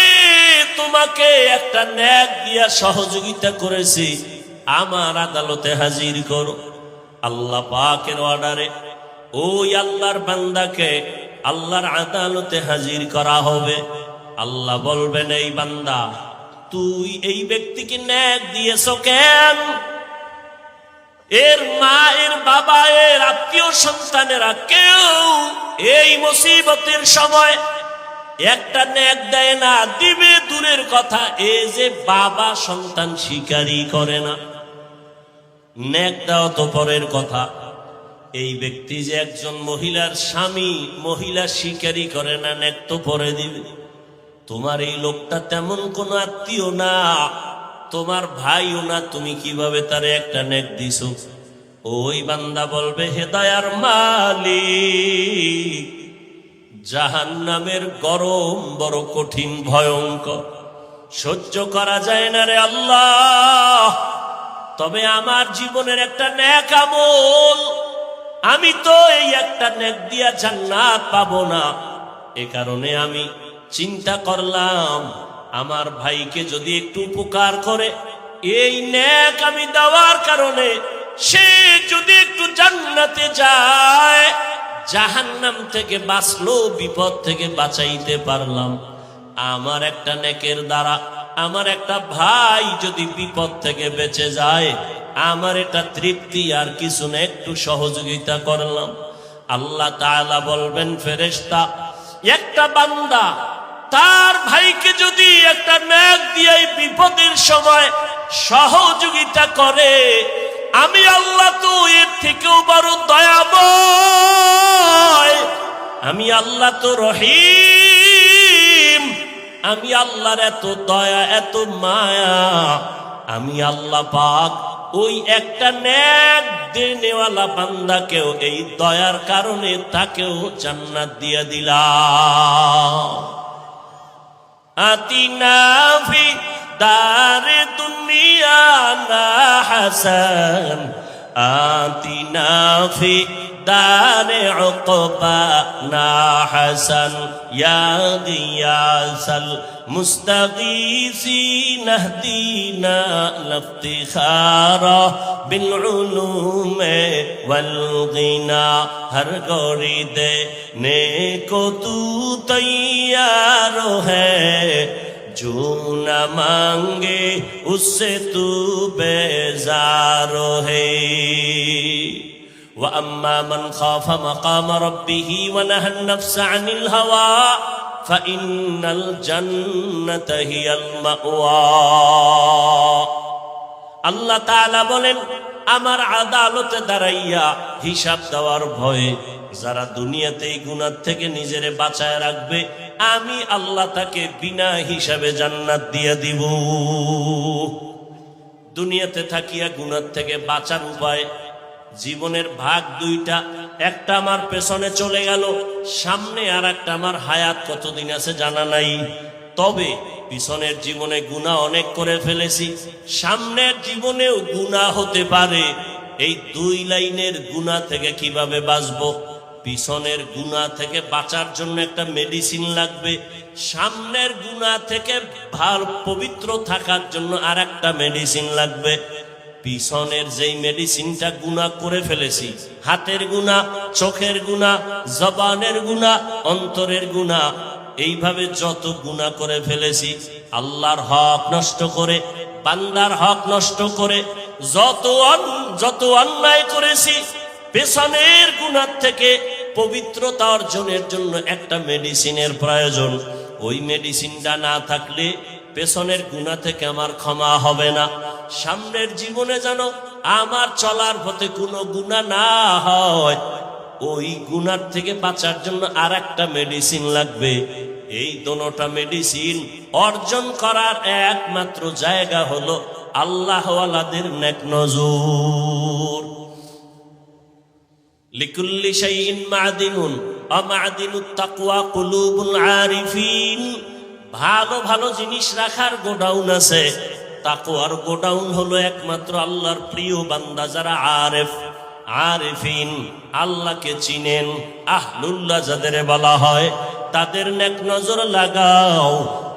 তোমাকে একটা নেক দিয়া সহযোগিতা করেছে, আমার আদালতে হাজির করো। আল্লাহ পাকের অর্ডারে ওই আল্লাহর বান্দাকে আল্লাহর আদালতে হাজির করা হবে। আল্লাহ বলবেন, এই বান্দা, তুই এই ব্যক্তিকে নেক দিয়েছ কেন? এর মা, এর বাবা, এর আত্মীয় সন্তানেরা কেউ এই মুসিবতের সময় একটা নেক দেয় না, দিবে দূরের কথা, এই যে বাবা সন্তান স্বীকারই করে না। নেক দেওয়া তো পরের কথা, এই ব্যক্তি যে একজন মহিলার স্বামী, মহিলা স্বীকারই করে না, নেক তো পরে দিবে। তোমার এই লোকটা তেমন কোন আত্মীয় না, তোমার ভাইও না, তুমি কিভাবে তারে একটা নেক দিছো? ওই বান্দা বলবে, হে দয়ার মালিক, জাহান্নামের গরম বড় কঠিন ভয়ঙ্কর, সহ্য করা যায় না রে আল্লাহ। তবে আমার জীবনের একটা নেক আমল, আমি তো এই একটা নেক দিয়া জান্নাত পাবো না। এ কারণে আমি চিন্তা করলাম, আমার ভাইকে যদি একটু উপকার করে, এই নেক আমি দেওয়ার কারণে সে যদি একটু জান্নাতে যায়, জাহান্নাম থেকে বাঁচলো, বিপদ থেকে বাঁচাইতে পারলাম। আমার একটা নেকের দ্বারা আমার একটা ভাই যদি বিপদ থেকে বেঁচে যায়, আমার এটা তৃপ্তি, আর কিছু না, একটু সহযোগিতা করলাম। আল্লাহ তাআলা বলবেন, ফেরেশতা, একটা বান্দা তার ভাইকে যদি একটা নেক দিয়ে বিপদের সময় সহযোগিতা করে, আমি আল্লাহ তো এর থেকেও বড় দয়াময়, আমি আল্লাহ তো রহিম, আমি আল্লাহর এত দয়া, এত মায়া, আমি আল্লাহ পাক ওই একটা নেক দেনেওয়ালা বান্দাকেও এই দয়ার কারণে তাকেও জান্নাত দিয়ে দিলাম। আতিনা ফি দারে দুনিয়া না হাসান, আতিনা ফি دار عقبانا حسن يا غياث المستغيثين اهدنا لافتخارا بالعلوم والغنى ہر گوری دینے کو تو تیار ہے جو نہ مانگے اس سے تو بیزار ہے وَأَمَّا مَنْ خَافَ مَقَامَ رَبِّهِ وَنَهَى النَّفْسَ عَنِ الْهَوَىٰ فَإِنَّ الْجَنَّةَ هِيَ الْمَأْوَىٰ আল্লাহ তাআলা বলেন আমার আদালতে দাঁড়াইয়া হিসাব দেওয়ার ভয়ে যারা দুনিয়াতে এই গুনাহ থেকে নিজেরে বাঁচায় রাখবে আমি আল্লাহ তাকে বিনা হিসাবে জান্নাত দিয়ে দিব দুনিয়াতে থাকিয়া গুনাহ থেকে বাঁচার উপায় জীবনের ভাগ দুইটা একটা আমার পেছনে চলে গেল সামনে আর একটা আমার হায়াত কতদিন আছে জানা নাই তবে পিছনের জীবনে গুনাহ অনেক করে ফেলেছি সামনের জীবনেও গুনাহ হতে পারে এই দুই লাইনের গুনাহ থেকে কিভাবে বাঁচবো পিছনের গুনাহ থেকে বাঁচার জন্য একটা মেডিসিন লাগবে সামনের গুনাহ থেকে পবিত্র থাকার জন্য আরেকটা মেডিসিন লাগবে পিছনের যেই মেডিসিনটা গুনাহ করে ফেলেছি হাতের গুনাহ চোখের গুনাহ জবানের গুনাহ অন্তরের গুনাহ এইভাবে যত গুনাহ করে ফেলেছি আল্লাহর হক নষ্ট করে বান্দার হক নষ্ট করে যত অন্যায় করেছি পেছনের গুনাহ থেকে পবিত্রতা অর্জনের জন্য একটা মেডিসিনের প্রয়োজন ওই মেডিসিনটা না থাকলে পেছনের গুনাহ থেকে আমার ক্ষমা হবে না সামনের জীবনে যেন আমার চলার পথে কোনো গুনাহ না হয় ওই গুনাহ থেকে বাঁচার জন্য আরেকটা মেডিসিন লাগবে এই দোনোটা মেডিসিন অর্জন করার একমাত্র জায়গা হলো আল্লাহওয়ালাদের নেক নজর লিকুল্লি শাইইন মা'দিনুন ওয়া মা'দিনুত তাকওয়া কুলুবুল আরিফিন ভালো ভালো জিনিস রাখার গোডাউন আছে তাকওয়ার গোডাউন হলো একমাত্র আল্লাহর প্রিয় বান্দা যারা আরিফিন আল্লাহকে চিনেন আহলুল্লাহ যাদের বলা হয় তাদের নেক নজর লাগাও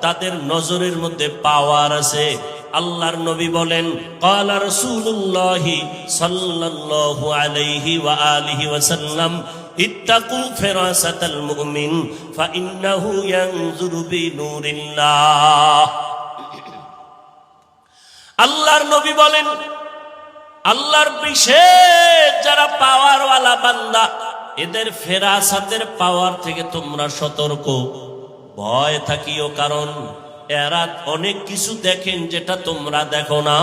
তাদের নজরের মধ্যে পাওয়ার আছে আল্লাহর নবী বলেন ক্বালা রাসূলুল্লাহ সাল্লাল্লাহু আলাইহি ওয়া আলিহি ওয়াসাল্লাম ইত্তাকু ফিরাসাতাল মুমিন ফাইন্নাহু ইয়ানজুরু বিনুরিল্লাহ আল্লাহর নবী বলেন আল্লাহর বিশেষ যারা পাওয়ারওয়ালা বান্দা এদের ফেরাসাতের পাওয়ার থেকে তোমরা সতর্ক ভয় থাকিও কারণ এরা অনেক কিছু দেখেন যেটা তোমরা দেখো না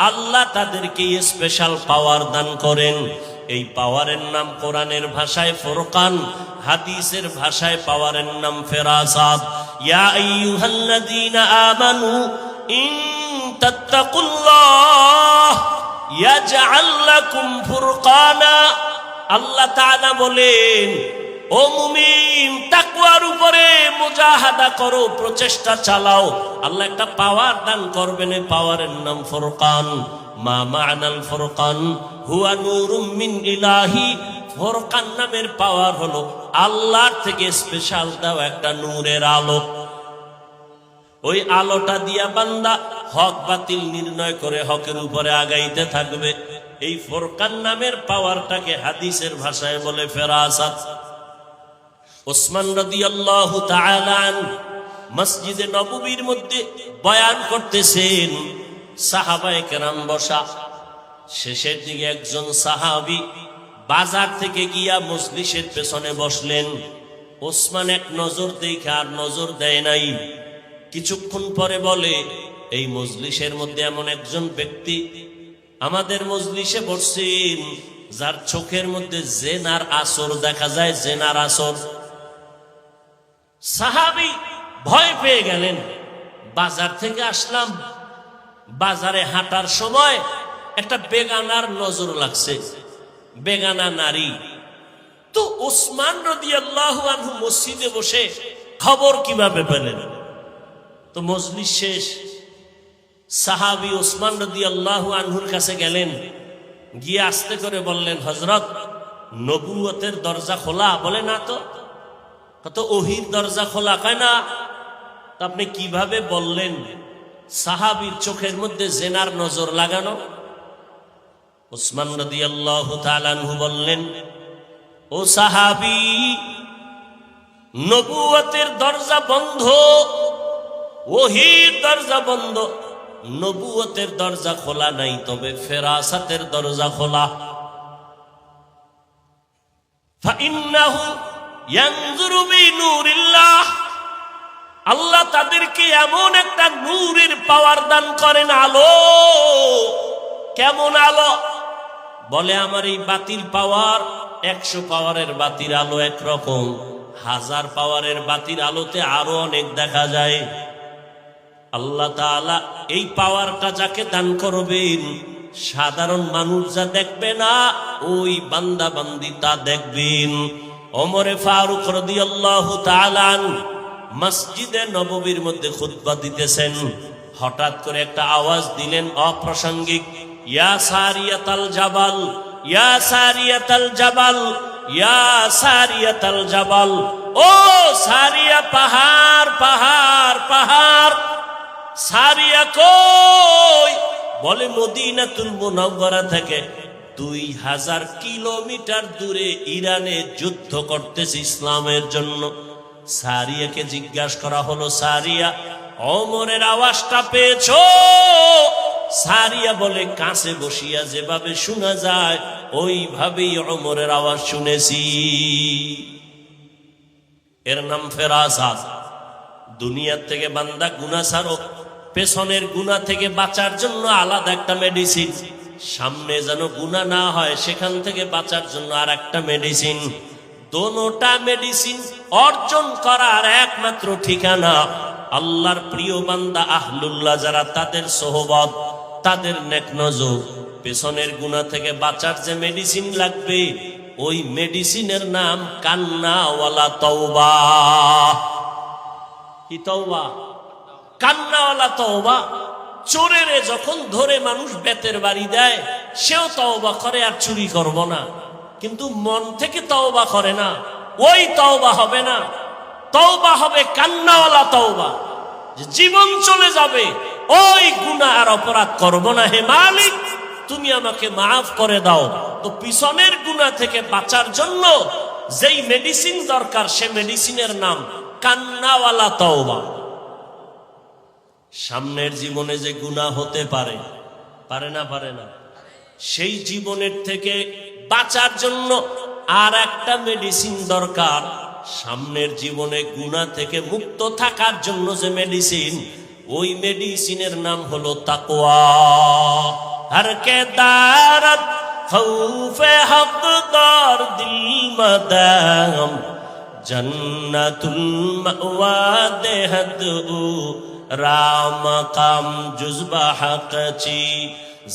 আল্লাহ তাদেরকে স্পেশাল পাওয়ার দান করেন এই পাওয়ারের নাম কোরআনের ভাষায় ফুরকান হাদিসের ভাষায় পাওয়ারের নাম ফেরাসাত ইয়া আইয়ুহাল্লাযীনা আমানু ইন তাত্তাকুল্লাহ ইয়াজআল লাকুম ফুরকানা আল্লাহ তাআলা বলেন ও মুমিন তাকওয়ার উপরে মুজাহাদা করো প্রচেষ্টা চালাও আল্লাহ একটা পাওয়ার দান করবেন এই পাওয়ারের নাম ফুরকান মা মা'নাল ফুরকান হুয়া নূরুম মিন ইলাহি ফুরকান নামের পাওয়ার হলো আল্লাহর থেকে স্পেশাল দাও একটা নূরের আলো ওই আলোটা দিয়া বান্দা হক বাতিল নির্ণয় করে হকের উপরে আগাইতে থাকবে এই ফুরকান নামের পাওয়ারটাকে হাদিসের ভাষায় বলে ফেরাসাত ওসমান রাদিয়াল্লাহু তাআলা মসজিদে নববীর মধ্যে বয়ান করতেছেন সাহাবায়ে কেরাম বসা শেষের দিকে একজন সাহাবী বাজার থেকে গিয়া মজলিসের পেছনে বসলেন ওসমান এক নজর দেখে আর নজর দেয় নাই কিছুক্ষণ পরে বলে এই মজলিসের মধ্যে এমন একজন ব্যক্তি আমাদের মজলিসে বসছেন যার চোখের মধ্যে জেনার আসর দেখা যায় জেনার আসর সাহাবী ভয় পেয়ে গেলেন বাজার থেকে আসলাম বাজারে হাঁটার সময় একটা বেগানার নজর লাগছে বেগানা নারী তো ওসমান রাদিয়াল্লাহু আনহু মসজিদে বসে খবর কিভাবে পেলেন তো মজলিস শেষ সাহাবী ওসমান রাদিয়াল্লাহু আনহুর কাছে গেলেন গিয়ে আস্তে করে বললেন হযরত নবুয়তের দরজা খোলা? বলে না তো। কত ওহির দরজা খোলা? কয় না। তা আপনি কিভাবে বললেন সাহাবীর চোখের মধ্যে জেনার নজর লাগানো? উসমান রাদিয়াল্লাহু তাআলা আনহু বললেন, ও সাহাবী, নবুয়তের দরজা বন্ধ, ওহির দরজা বন্ধ, নবুয়তের দরজা খোলা নাই, তবে ফেরাসাতের দরজা খোলা। ফাইন্নাহু ইয়ানজুরু বিনূরিল্লাহ, আল্লাহ তাদেরকে এমন একটা নূরের পাওয়ার দান করেন, আলো। কেমন আলো? বলে আমার এই বাতির পাওয়ার 100 পাওয়ারের বাতির আলো একরকম, 1000 পাওয়ারের বাতির আলোতে আরো অনেক দেখা যায়। আল্লাহ তাআলা এই পাওয়ারটা যাকে দান করবেন, সাধারণ মানুষ যা দেখবে না, ওই বান্দা বান্দি তা দেখবেন। ওমরে ফারুক রাদিয়াল্লাহু তাআলা আনহু মসজিদে নববীর মধ্যে খুতবা দিতেছেন, হঠাৎ করে একটা আওয়াজ দিলেন অপ্রাসঙ্গিক, ইয়া সারিয়াতাল জাবাল, ইয়া সারিয়াতাল জাবাল, ইয়া সারিয়াতাল জাবাল, ও সারিয়া পাহাড়, পাহাড়, পাহাড়। সারিয়া কই? বলে মদিনাতুল মুনাওয়ারা থেকে 2000 কিলোমিটার দূরে ইরানে যুদ্ধ করতেছে ইসলামের জন্য। সারিয়াকে জিজ্ঞাসা করা হলো, সারিয়া, ওমরের আওয়াজটা পেয়েছো? সারিয়া বলে, কাছে বসিয়া যেভাবে শোনা যায় ওইভাবেই ওমরের আওয়াজ শুনেছি। এর নাম ফেরাসাত। দুনিয়ার থেকে বান্দা গুনাহ ছাড়ো, পেছনের গুনাহ থেকে বাঁচার জন্য আলাদা একটা মেডিসিন, সামনে যেন গুনাহ না হয় সেখান থেকে বাঁচার জন্য আর একটা মেডিসিন। দোনোটা মেডিসিন অর্জন করার একমাত্র ঠিকানা আল্লাহর প্রিয় বান্দা আহলুল্লাহ যারা, তাদের সোহবত, তাদের নেক নজর। পেছনের গুনাহ থেকে বাঁচার যে মেডিসিন লাগবে, ওই মেডিসিনের নাম কান্নাওয়ালা তওবা। কি তওবা? কান্নাওয়ালা তওবা। চোরেরে যখন ধরে মানুষ বেতের বাড়ি দেয়, সেও তওবা করে আর চুরি করব না, কিন্তু মন থেকে তওবা করে না, ওই তওবা হবে না। তওবা হবে কান্নাওয়ালা তওবা, যে জীবন চলে যাবে, ওই গুনাহ আর অপরাধ করব না, হে মালিক তুমি আমাকে মাফ করে দাও। তো পিছনের গুনাহ থেকে বাঁচার জন্য যেই মেডিসিন দরকার, সে মেডিসিনের নাম কান্নাওয়ালা তওবা। সামনের জীবনে যে গুনাহ হতে পারে, পারে না? পারে না। সেই জীবনের থেকে বাঁচার জন্য আর একটা মেডিসিন দরকার। সামনের জীবনে গুনাহ থেকে মুক্ত থাকার জন্য যে মেডিসিন, ওই মেডিসিনের নাম হলো তাকওয়া। হর কে দারত খৌফে হক দার দিল মদাম, জন্নাতুল মাওয়া দেহদ রাম কাম জুজবা হকচি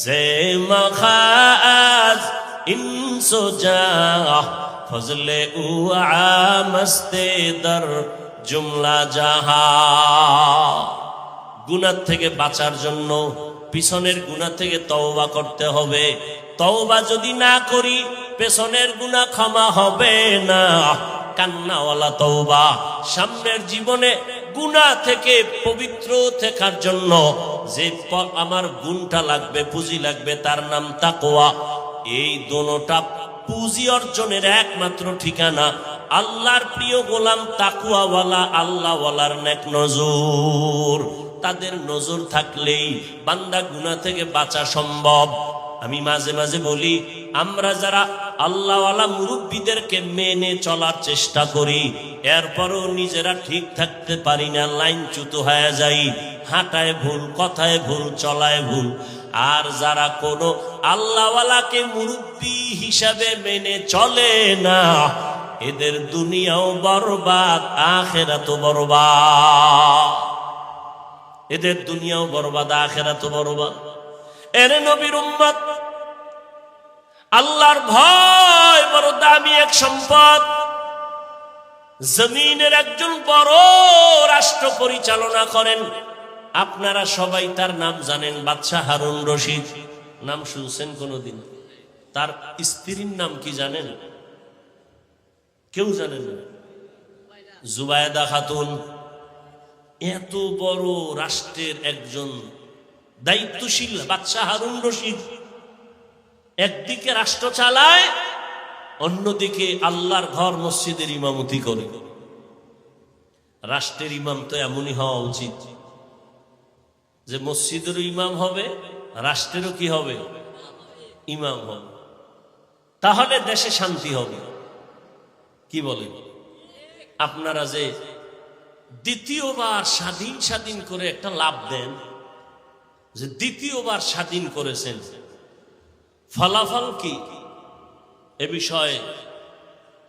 জে মখাজ ইনসো জা ফজলে উ আমস্তে দর জুমলা জাহা। গুনাহ থেকে বাঁচার জন্য পিছনের গুনাহ থেকে তওবা করতে হবে। তওবা যদি না করি, পেছনের গুনাহ ক্ষমা হবে না। কান্নাওয়ালা তওবা। সামনের জীবনে গুনাহ থেকে পবিত্র থাকার জন্য যে আমার গুণটা লাগবে, পুঁজি লাগবে, তার নাম তাকওয়া। এই দোনোটা পুঁজি অর্জনের একমাত্র ঠিকানা আল্লাহর প্রিয় গোলাম তাকওয়াওয়ালা, আল্লাহওয়ালার নেক নজর। তাদের নজর থাকলেই বান্দা গুনাহ থেকে বাঁচা সম্ভব। আমি মাঝে মাঝে বলি, আমরা যারা আল্লাহওয়ালা মুরব্বীদেরকে মেনে চলার চেষ্টা করি, এরপরও নিজেরা ঠিক থাকতে পারি না, লাইনচ্যুত হয়ে যাই, হাঁটায় ভুল, কথায় ভুল, চলায় ভুল। আর যারা কোনো আল্লাহওয়ালাকে মুরব্বী হিসাবে মেনে চলে না, এদের দুনিয়াও বরবাদ, আখিরাতও বরবাদ। এদের দুনিয়াও বরবাদ, আখিরাতও বরবাদ। এর নবীর উম্মত, আল্লাহর ভয় বড় দামি এক সম্পদ। জমিনের একজন বড় রাষ্ট্র পরিচালনা করেন, আপনারা সবাই তার নাম জানেন, বাদশাহ হারুন রশিদ। নাম শুনছেন কোনদিন? তার স্ত্রীর নাম কি জানেন? কেউ জানে না। জুবায়দা খাতুন এত বড় রাষ্ট্রের একজন দায়িত্বশীল বাদশাহ হারুন রশিদ, একদিকে রাষ্ট্র চালায়, অন্যদিকে আল্লাহর ঘর মসজিদের ইমামতি করে। রাষ্ট্রের ইমাম তো এমনই হওয়া উচিত যে মসজিদেরও ইমাম হবে, রাষ্ট্রেরও কি হবে, ইমাম হবে। তাহলে দেশে শান্তি হবে। কি বলেন? আপনারা যে দ্বিতীয়বার স্বাধীন করে একটা লাভ দেন, যে দ্বিতীয়বার স্বাধীন করেছেন, ফলাফল কি এ বিষয়ে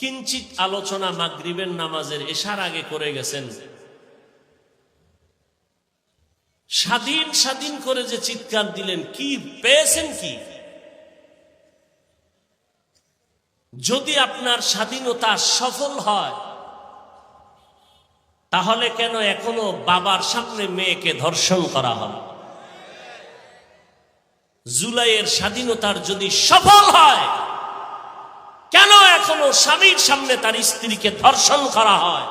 কিঞ্চিত আলোচনা মাগরিবের নামাজের এশার আগে করে গেছেন। স্বাধীন করে যে চিৎকার দিলেন, কি পেয়েছেন? কি যদি আপনার স্বাধীনতা সফল হয়, তাহলে কেন এখনো বাবার সামনে মেয়েকে ধর্ষণ করা হয়? জুলাইয়ের স্বাধীনতার যদি সফল হয়, কেন এখনো স্বামীর সামনে তার স্ত্রীকে ধর্ষণ করা হয়?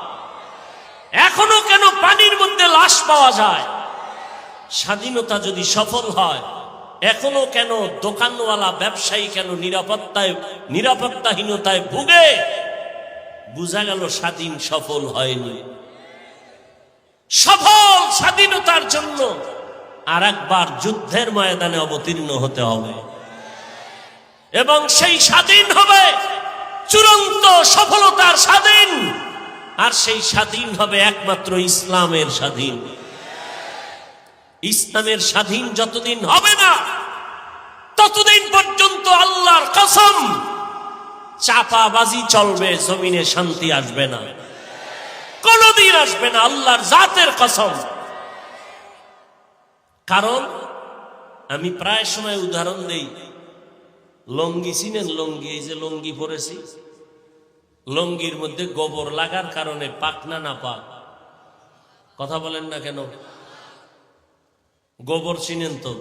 এখনো কেন পানির মধ্যে লাশ পাওয়া যায়? স্বাধীনতা যদি সফল হয়, এখনো কেন দোকানওয়ালা ব্যবসায়ী কেন নিরাপত্তাহীনতায় ভুগে? বুঝা গেল স্বাধীন সফল হয়নি। সফল স্বাধীনতার জন্য আর একবার যুদ্ধের ময়দানে অবতীর্ণ হতে হবে, এবং সেই স্বাধীন হবে চূড়ান্ত সফলতার স্বাধীন। আর সেই স্বাধীন হবে একমাত্র ইসলামের স্বাধীন। ইসলামের স্বাধীন যতদিন হবে না, ততদিন পর্যন্ত আল্লাহর কসম চাপাবাজি চলবে, জমিনে শান্তি আসবে না, কোনদিন আসবে না, আল্লাহর জাতের কসম। কারণ আমি প্রায় সময় উদাহরণ দেই, লঙ্গি চিনেন? লঙ্গি, এই যে লঙ্গি পরেছি, লঙ্গির মধ্যে গোবর লাগার কারণে পাক না পাক? কথা বলেন না কেন? গোবর চিনেন তো?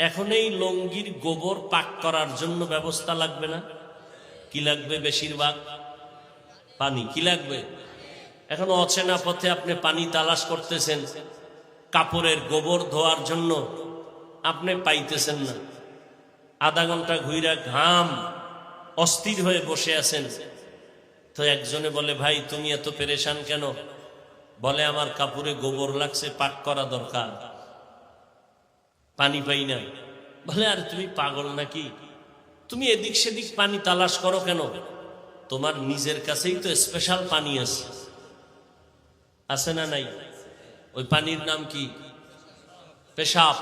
এখন এই লঙ্গির গোবর পাক করার জন্য ব্যবস্থা লাগবে না? কি লাগবে? বেশিরভাগ পানি। কি লাগবে? এখন অচেনা পথে আপনি পানি তালাশ করতেছেন, কাপড়ের গোবর ধোয়ার জন্য আপনি পাইতেছেন না। আধা ঘন্টা ঘুইরা ঘাম অস্থির হয়ে বসে আছেন। তো একজনে বলে, ভাই তুমি এত পেরেশান কেন? বলে, আমার কাপড়ে গোবর লাগছে, পাক করা দরকার, পানি পাই না। বলে, আর তুমি পাগল নাকি? তুমি এদিক সেদিক পানি তালাশ করো কেন? তোমার নিজের কাছেই তো স্পেশাল পানি আছে, আছে না নাই? ওই পানির নাম কি? পেশাব।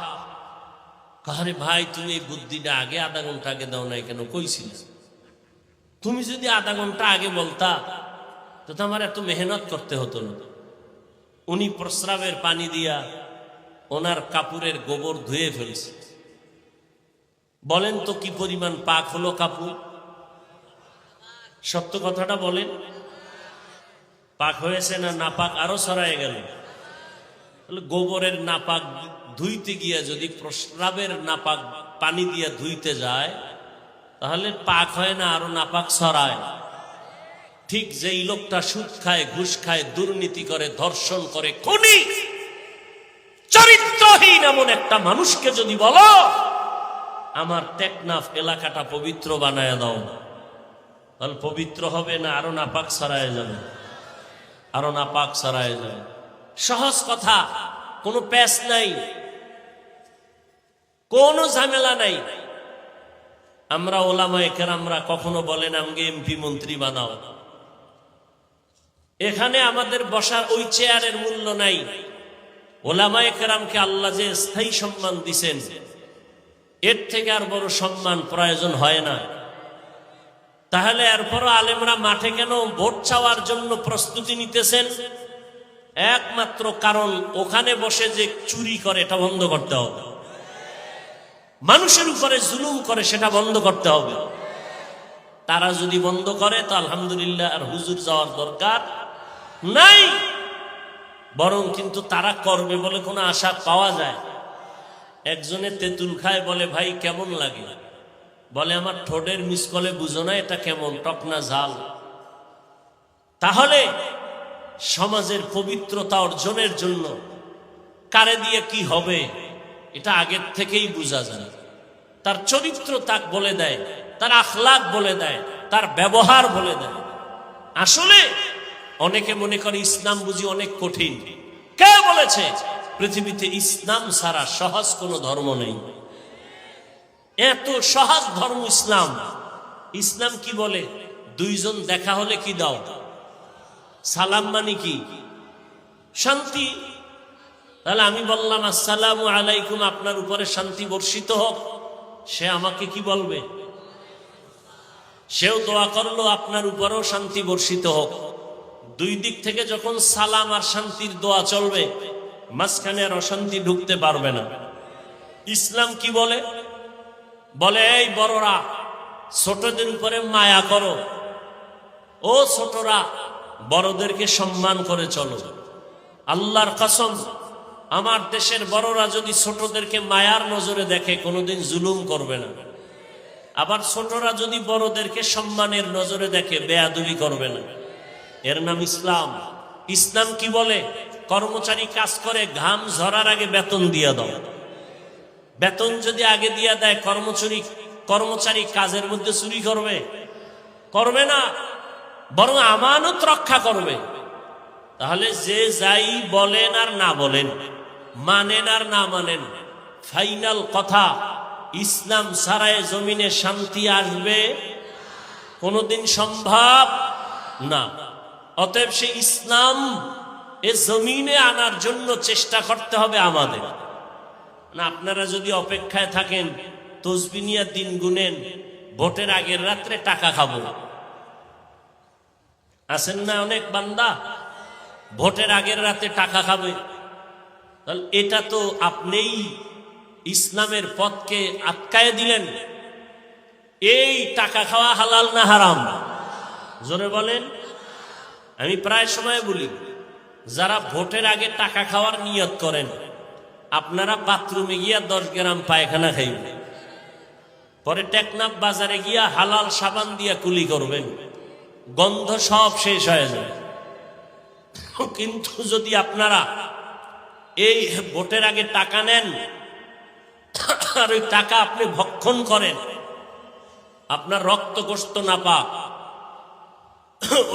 কারে ভাই তুমি এই বুদ্ধিটা আগে আধা ঘন্টা আগে দাও নাই কেন? কইছিল? তুমি যদি আধা ঘন্টা আগে বলতা তো আমার এত মেহনত করতে হতো না। উনি প্রস্রাবের পানি দিয়া ওনার কাপড়ের গোবর ধুয়ে ফেলছে। বলেন তো কি পরিমাণ পাক হলো কাপড়? সত্য কথাটা বলেন, পাক হয়েছে না নাপাক আরো ছড়ায় গেল? গোবরের নাপাক ধুইতে গিয়া যদি প্রস্রাবের নাপাক পানি দিয়া ধুইতে যায়, তাহলে পাক হয় না, আরো নাপাক ছড়ায়। ঠিক যেই লোকটা সুদ খায়, ঘুষ খায়, দুর্নীতি করে, ধর্ষণ করে, খুনি, চরিত্রহীন এমন একটা মানুষকে যদি বলো আমার টেকনাফ এলাকাটা পবিত্র বানায় দাও, তাহলে পবিত্র হবে না আরো নাপাক ছড়ায় যাবে? আরো নাপাক ছড়ায় যাবে। সহজ কথা, কোনো প্যাচ নাই, কোনো ঝামেলা নাই। আমরা ওলামায়ে কেরামরা কখনো বলেন আমাকে এমপি মন্ত্রী বানাও, এখানে আমাদের বসার ওই চেয়ারের মূল্য নাই। ওলামায়ে কেরামকে আল্লাহ যে স্থায়ী সম্মান দিছেন, এর থেকে আর বড় সম্মান প্রয়োজন হয় না। তাহলে এরপরও আলেমরা মাঠে কেন ভোট চাওয়ার জন্য প্রস্তুতি নিতেছেন? একমাত্র কারণ, ওখানে বসে যে চুরি করে এটা বন্ধ করতে হবে, মানুষের উপরে জুলুম করে সেটা বন্ধ করতে হবে। তারা যদি বন্ধ করে তো আলহামদুলিল্লাহ, আর হুজুর যাওয়ার দরকার নাই। বরং কিন্তু তারা করবে বলে কোনো আশা পাওয়া যায়। একজনে তেঁতুল খায়, বলে ভাই কেমন লাগে? বলে আমার ঠোঁটের মিসকলে বুঝো না এটা কেমন, টক না ঝাল? তাহলে সমাজের পবিত্রতা অর্জনের জন্য কারে দিয়ে কি হবে এটা আগের থেকেই বোঝা যায়। তার চরিত্র তাক বলে দেয়, তার আখলাক বলে দেয়, তার ব্যবহার বলে দেয়। আসলে অনেকে মনে করে ইসলাম বুঝি অনেক কঠিন। কে বলেছে পৃথিবীতে ইসলাম ছাড়া সহজ কোনো ধর্ম নেই? এত সহজ ধর্ম ইসলাম। ইসলাম কি বলে? দুইজন দেখা হলে কি দাও? সালাম মানে কি? শান্তি। তাহলে আমি বললাম আসসালামু আলাইকুম, আপনার উপরে শান্তি বর্ষিত হোক, সে আমাকে কি বলবে? সেও দোয়া করলো আপনার উপরেও শান্তি বর্ষিত হোক। দুই দিক থেকে যখন সালাম আর শান্তির দোয়া চলবে, মাঝখানে আর অশান্তি ঢুকতে পারবে না। ইসলাম কি বলে? বলে এই বড়রা ছোটদের উপরে মায়া করো, ও ছোটরা বড়দেরকে সম্মান করে চলো। আল্লাহর কসম, আমার দেশের বড়রা যদি ছোটদেরকে মায়ার নজরে দেখে কোনোদিন জুলুম করবে না। আবার ছোটরা যদি বড়দেরকে সম্মানের নজরে দেখে বেয়াদবি করবে না। এর নাম ইসলাম। ইসলাম কি বলে? কর্মচারী কাজ করে, ঘাম ঝরার আগে বেতন দিয়ে দাও। বেতন যদি আগে দিয়ে দেয়, কর্মচারী কাজের মধ্যে চুরি করবে? করবে না, বরং আমানত রক্ষা করবে। তাহলে যে যাই বলেন আর না বলেন, মানেন আর না মানেন, ফাইনাল কথা, ইসলাম ছাড়ায় জমিনে শান্তি আসবে কোনোদিন সম্ভব না। অতএব সেই ইসলাম এ জমিনে আনার জন্য চেষ্টা করতে হবে আমাদের। না আপনারা যদি অপেক্ষায় থাকেন, তসবিহ নিয়ে দিন গুনেন, ভোটের আগের রাত্রে টাকা খাবো, আছেন না অনেক বান্দা, ভোটের আগের রাতে টাকা খাবে, তাহলে এটা তো আপনিই ইসলামের পথকে আটকায় দিলেন। এই টাকা খাওয়া হালাল না হারাম? জোরে বলেন। আমি প্রায় সময় বলি, যারা ভোটের আগে টাকা খাওয়ার নিয়ত করেন, আপনারা বাথরুমে গিয়া 10 গ্রাম পায়খানা খাইবেন, পরে টেকনাফ বাজারে গিয়া হালাল সাবান দিয়া কুলি করবেন, গন্ধ সব শেষ হয়ে যায়। কিন্তু যদি আপনারা এই ভোটের আগে টাকা নেন আর ওই টাকা আপনি ভক্ষণ করেন, আপনার রক্ত গোশত না পাক,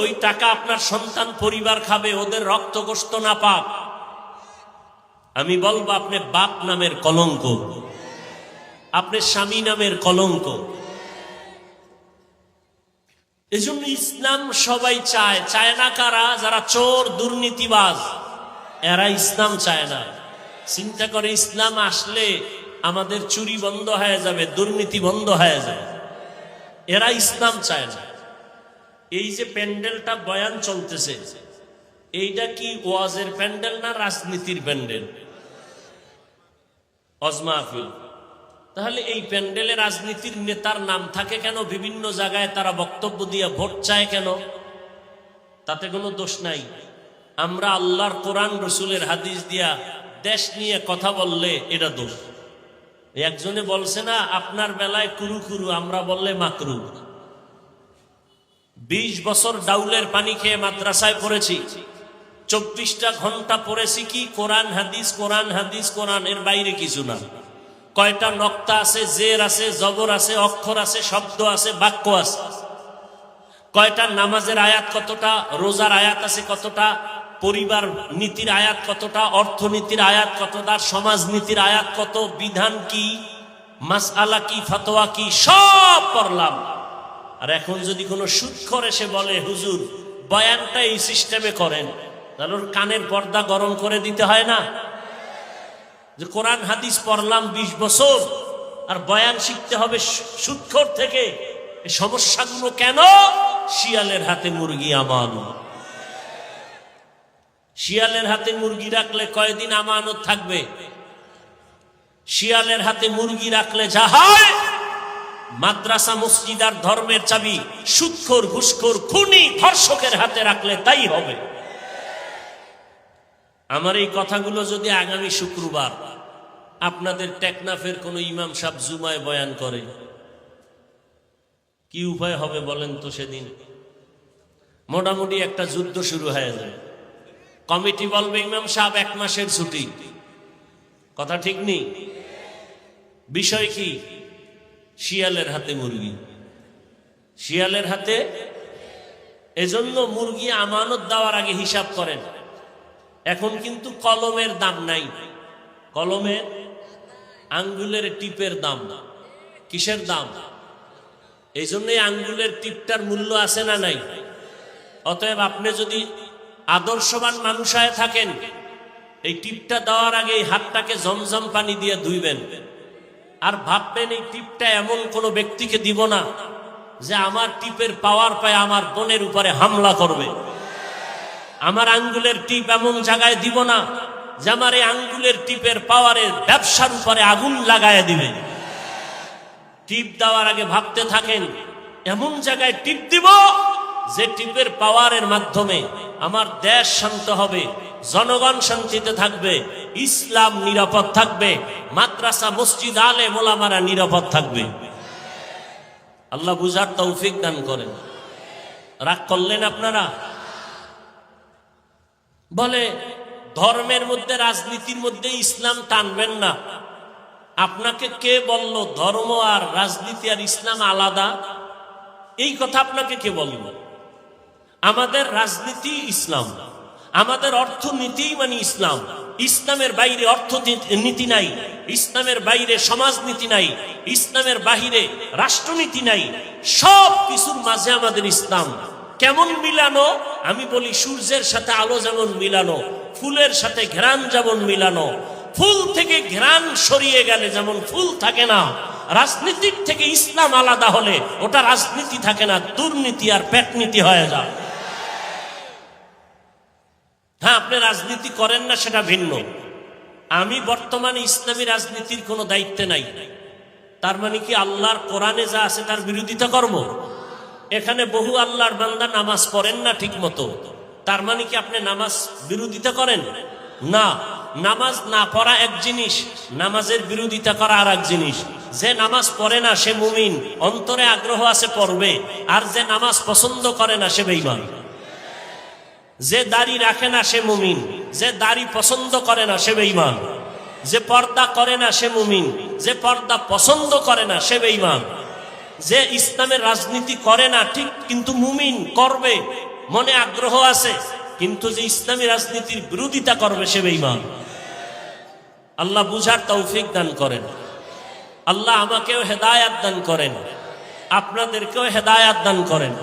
ওই টাকা আপনার সন্তান পরিবার খাবে, ওদের রক্ত গোশত না পাক, আমি বলবো আপনি বাপ নামের কলঙ্ক, আপনি স্বামী নামের কলঙ্ক। এজন্য ইসলাম সবাই চায়। চায় না কারা? যারা চোর দুর্নীতিবাজ, এরা ইসলাম চায় না। চিন্তা করে ইসলাম আসলে আমাদের চুরি বন্ধ হয়ে যাবে, দুর্নীতি বন্ধ হয়ে যাবে। এরা ইসলাম চায় না। এই যে প্যান্ডেলটা বয়ান চলতেছে, এইটা কি ওয়াজের প্যান্ডেল না রাজনীতির প্যান্ডেল? অজমাহফিল। তাহলে এই প্যান্ডেলে রাজনীতির নেতার নাম থাকে কেন? বিভিন্ন জায়গায় তারা বক্তব্য দিয়ে ভোট চায় কেন? তাতে কোনো দোষ নাই। আমরা আল্লাহর কোরআন রসুলের হাদিস দিয়া দেশ নিয়ে কথা বললে এটা দোষ। একজনে বলছে না, আপনার বেলায় কুরু কুরু, আমরা বললে মাকরু। 20 বছর ডাউলের পানি খেয়ে মাদ্রাসায় পড়েছি, 24টা ঘন্টা পড়েছি কি কোরআন হাদিস, কোরআন হাদিস, কোরআন, এর বাইরে কিছু না। কয়টা নক্তা আছে, জের আছে, জবর আছে, অক্ষর আছে, শব্দ আছে, বাক্য আছে। কয়টা নামাজের আয়াত কতটা, রোজার আয়াত আছে কতটা, পরিবার নীতির আয়াত কতটা, অর্থনীতির আয়াত কতটা, সমাজ নীতির আয়াত কত, বিধান কি, মাসআলা কি, ফতোয়া কি, সব পড়লাম। আর এখন যদি কোনো সুদখোর এসে বলে হুজুর বয়ানটা এই সিস্টেমে করেন, তাহলে ওর কানের পর্দা গরম করে দিতে হয় না? যে কোরআন হাদিস পড়লাম 20 বছর আর বয়ান শিখতে হবে সুদখোর থেকে। এই সমস্যাগুলো কেন? শিয়ালের হাতে মুরগি আমানত। শিয়ালের হাতে মুরগি রাখলে কয়দিন আমানত থাকবে? শিয়ালের হাতে মুরগি রাখলে যা হয়, মাদ্রাসা মসজিদ আর ধর্মের চাবি সুদখোর, ঘুষখোর, খুনি, ধর্ষকের হাতে রাখলে তাই হবে। আমার এই কথাগুলো যদি আগামী শুক্রবার আপনাদের টেকনাফের কোন ইমাম সাহেব জুমায় বয়ান করে, কি উপায় হবে বলেন তো? সেদিন মোটামুটি একটা যুদ্ধ শুরু হয়ে যায়। কমিটি বলবে ইমাম সাহেব 1 মাসের ছুটি। কথা ঠিক নেই? বিষয় কি? শিয়ালের হাতে মুরগি, শিয়ালের হাতে। এজন্য মুরগি আমানত দেওয়ার আগে হিসাব করেন। এখন কিন্তু কলমের দাম নাই, কলমের আঙ্গুলের টিপের দাম। কিসের দাম? এই জন্যই আঙ্গুলের টিপটার মূল্য আছে না নাই? অতএব আপনি যদি আদর্শবান মানুষ হয়ে থাকেন, এই টিপটা দেওয়ার আগে এই হাতটাকে জমজম পানি দিয়ে ধুইবেন। আর ভাববেন এই টিপটা এমন কোনো ব্যক্তিকে দিব না যে আমার টিপের পাওয়ার পায় আমার বোনের উপরে হামলা করবে। আমার আঙ্গুলের টিপ এমন জায়গায় দিব না যে আমার এই আঙ্গুলের টিপের পাওয়ারের ব্যবসার উপরে আগুন লাগায় দিবে। টিপ দেওয়ার আগে ভাবতে থাকেন এমন জায়গায় টিপ দিব যে টিপের পাওয়ারের মাধ্যমে আমার দেশ শান্ত হবে, জনগণ শান্তিতে থাকবে, ইসলাম নিরাপদ থাকবে, মাদ্রাসা মসজিদ আলেম ওলামারা নিরাপদ থাকবে। আল্লাহ বুঝার তৌফিক দান করেন। রাগ করলেন আপনারা? বলে ধর্মের মধ্যে, রাজনীতির মধ্যে ইসলাম টানবেন না। আপনাকে কে বলল ধর্ম আর রাজনীতি আর ইসলাম আলাদা? এই কথা আপনাকে কে বলল? আমাদের রাজনীতি ইসলাম, আমাদের অর্থনীতি মানে ইসলাম। ইসলামের বাইরে অর্থনীতি নাই, ইসলামের বাইরে সমাজনীতি নাই, ইসলামের বাইরে রাষ্ট্রনীতি নাই। সব কিছুর মাঝে আমাদের ইসলাম। কেমন মিলানো? আমি বলি সূর্যের সাথে আলো যেমন মিলানো, ফুলের সাথে ঘ্রাণ যেমন মিলানো। ফুল থেকে ঘ্রাণ সরিয়ে গেলে যেমন ফুল থাকে না, রাজনীতির থেকে ইসলাম আলাদা হলে ওটা রাজনীতি থাকে না, দুর্নীতি আর পেটনীতি হয়ে যায়। হ্যাঁ, আপনি রাজনীতি করেন না সেটা ভিন্ন। আমি বর্তমানে ইসলামী রাজনীতির কোনো দায়িত্বে নাই। তার মানে কি আল্লাহর কোরআনে যা আছে তার বিরোধিতা করব? এখানে বহু আল্লাহর বান্দা নামাজ পড়েন না ঠিক মতো, তার মানে কি আপনি নামাজ বিরোধিতা করেন? না, নামাজ না পড়া এক জিনিস, নামাজের বিরোধিতা করা আর এক জিনিস। যে নামাজ পড়ে না সে মুমিন, অন্তরে আগ্রহ আছে পড়বে। আর যে নামাজ পছন্দ করে না সে বেঈমান। যে দাড়ি রাখে না সে মুমিন, যে দাড়ি পছন্দ করে না সে বেঈমান। যে পর্দা করে না সে মুমিন, যে পর্দা পছন্দ করে না সে বেঈমান। যে ইসলামের রাজনীতি করে না ঠিক কিন্তু মুমিন, করবে, মনে আগ্রহ আছে, কিন্তু যে ইসলামী রাজনীতির বিরোধিতা করবে সে বেঈমান। আল্লাহ বুঝার তৌফিক দান করেন। আল্লাহ আমাকেও হেদায়াত দান করেন, আপনাদেরকেও হেদায়াত দান করেন।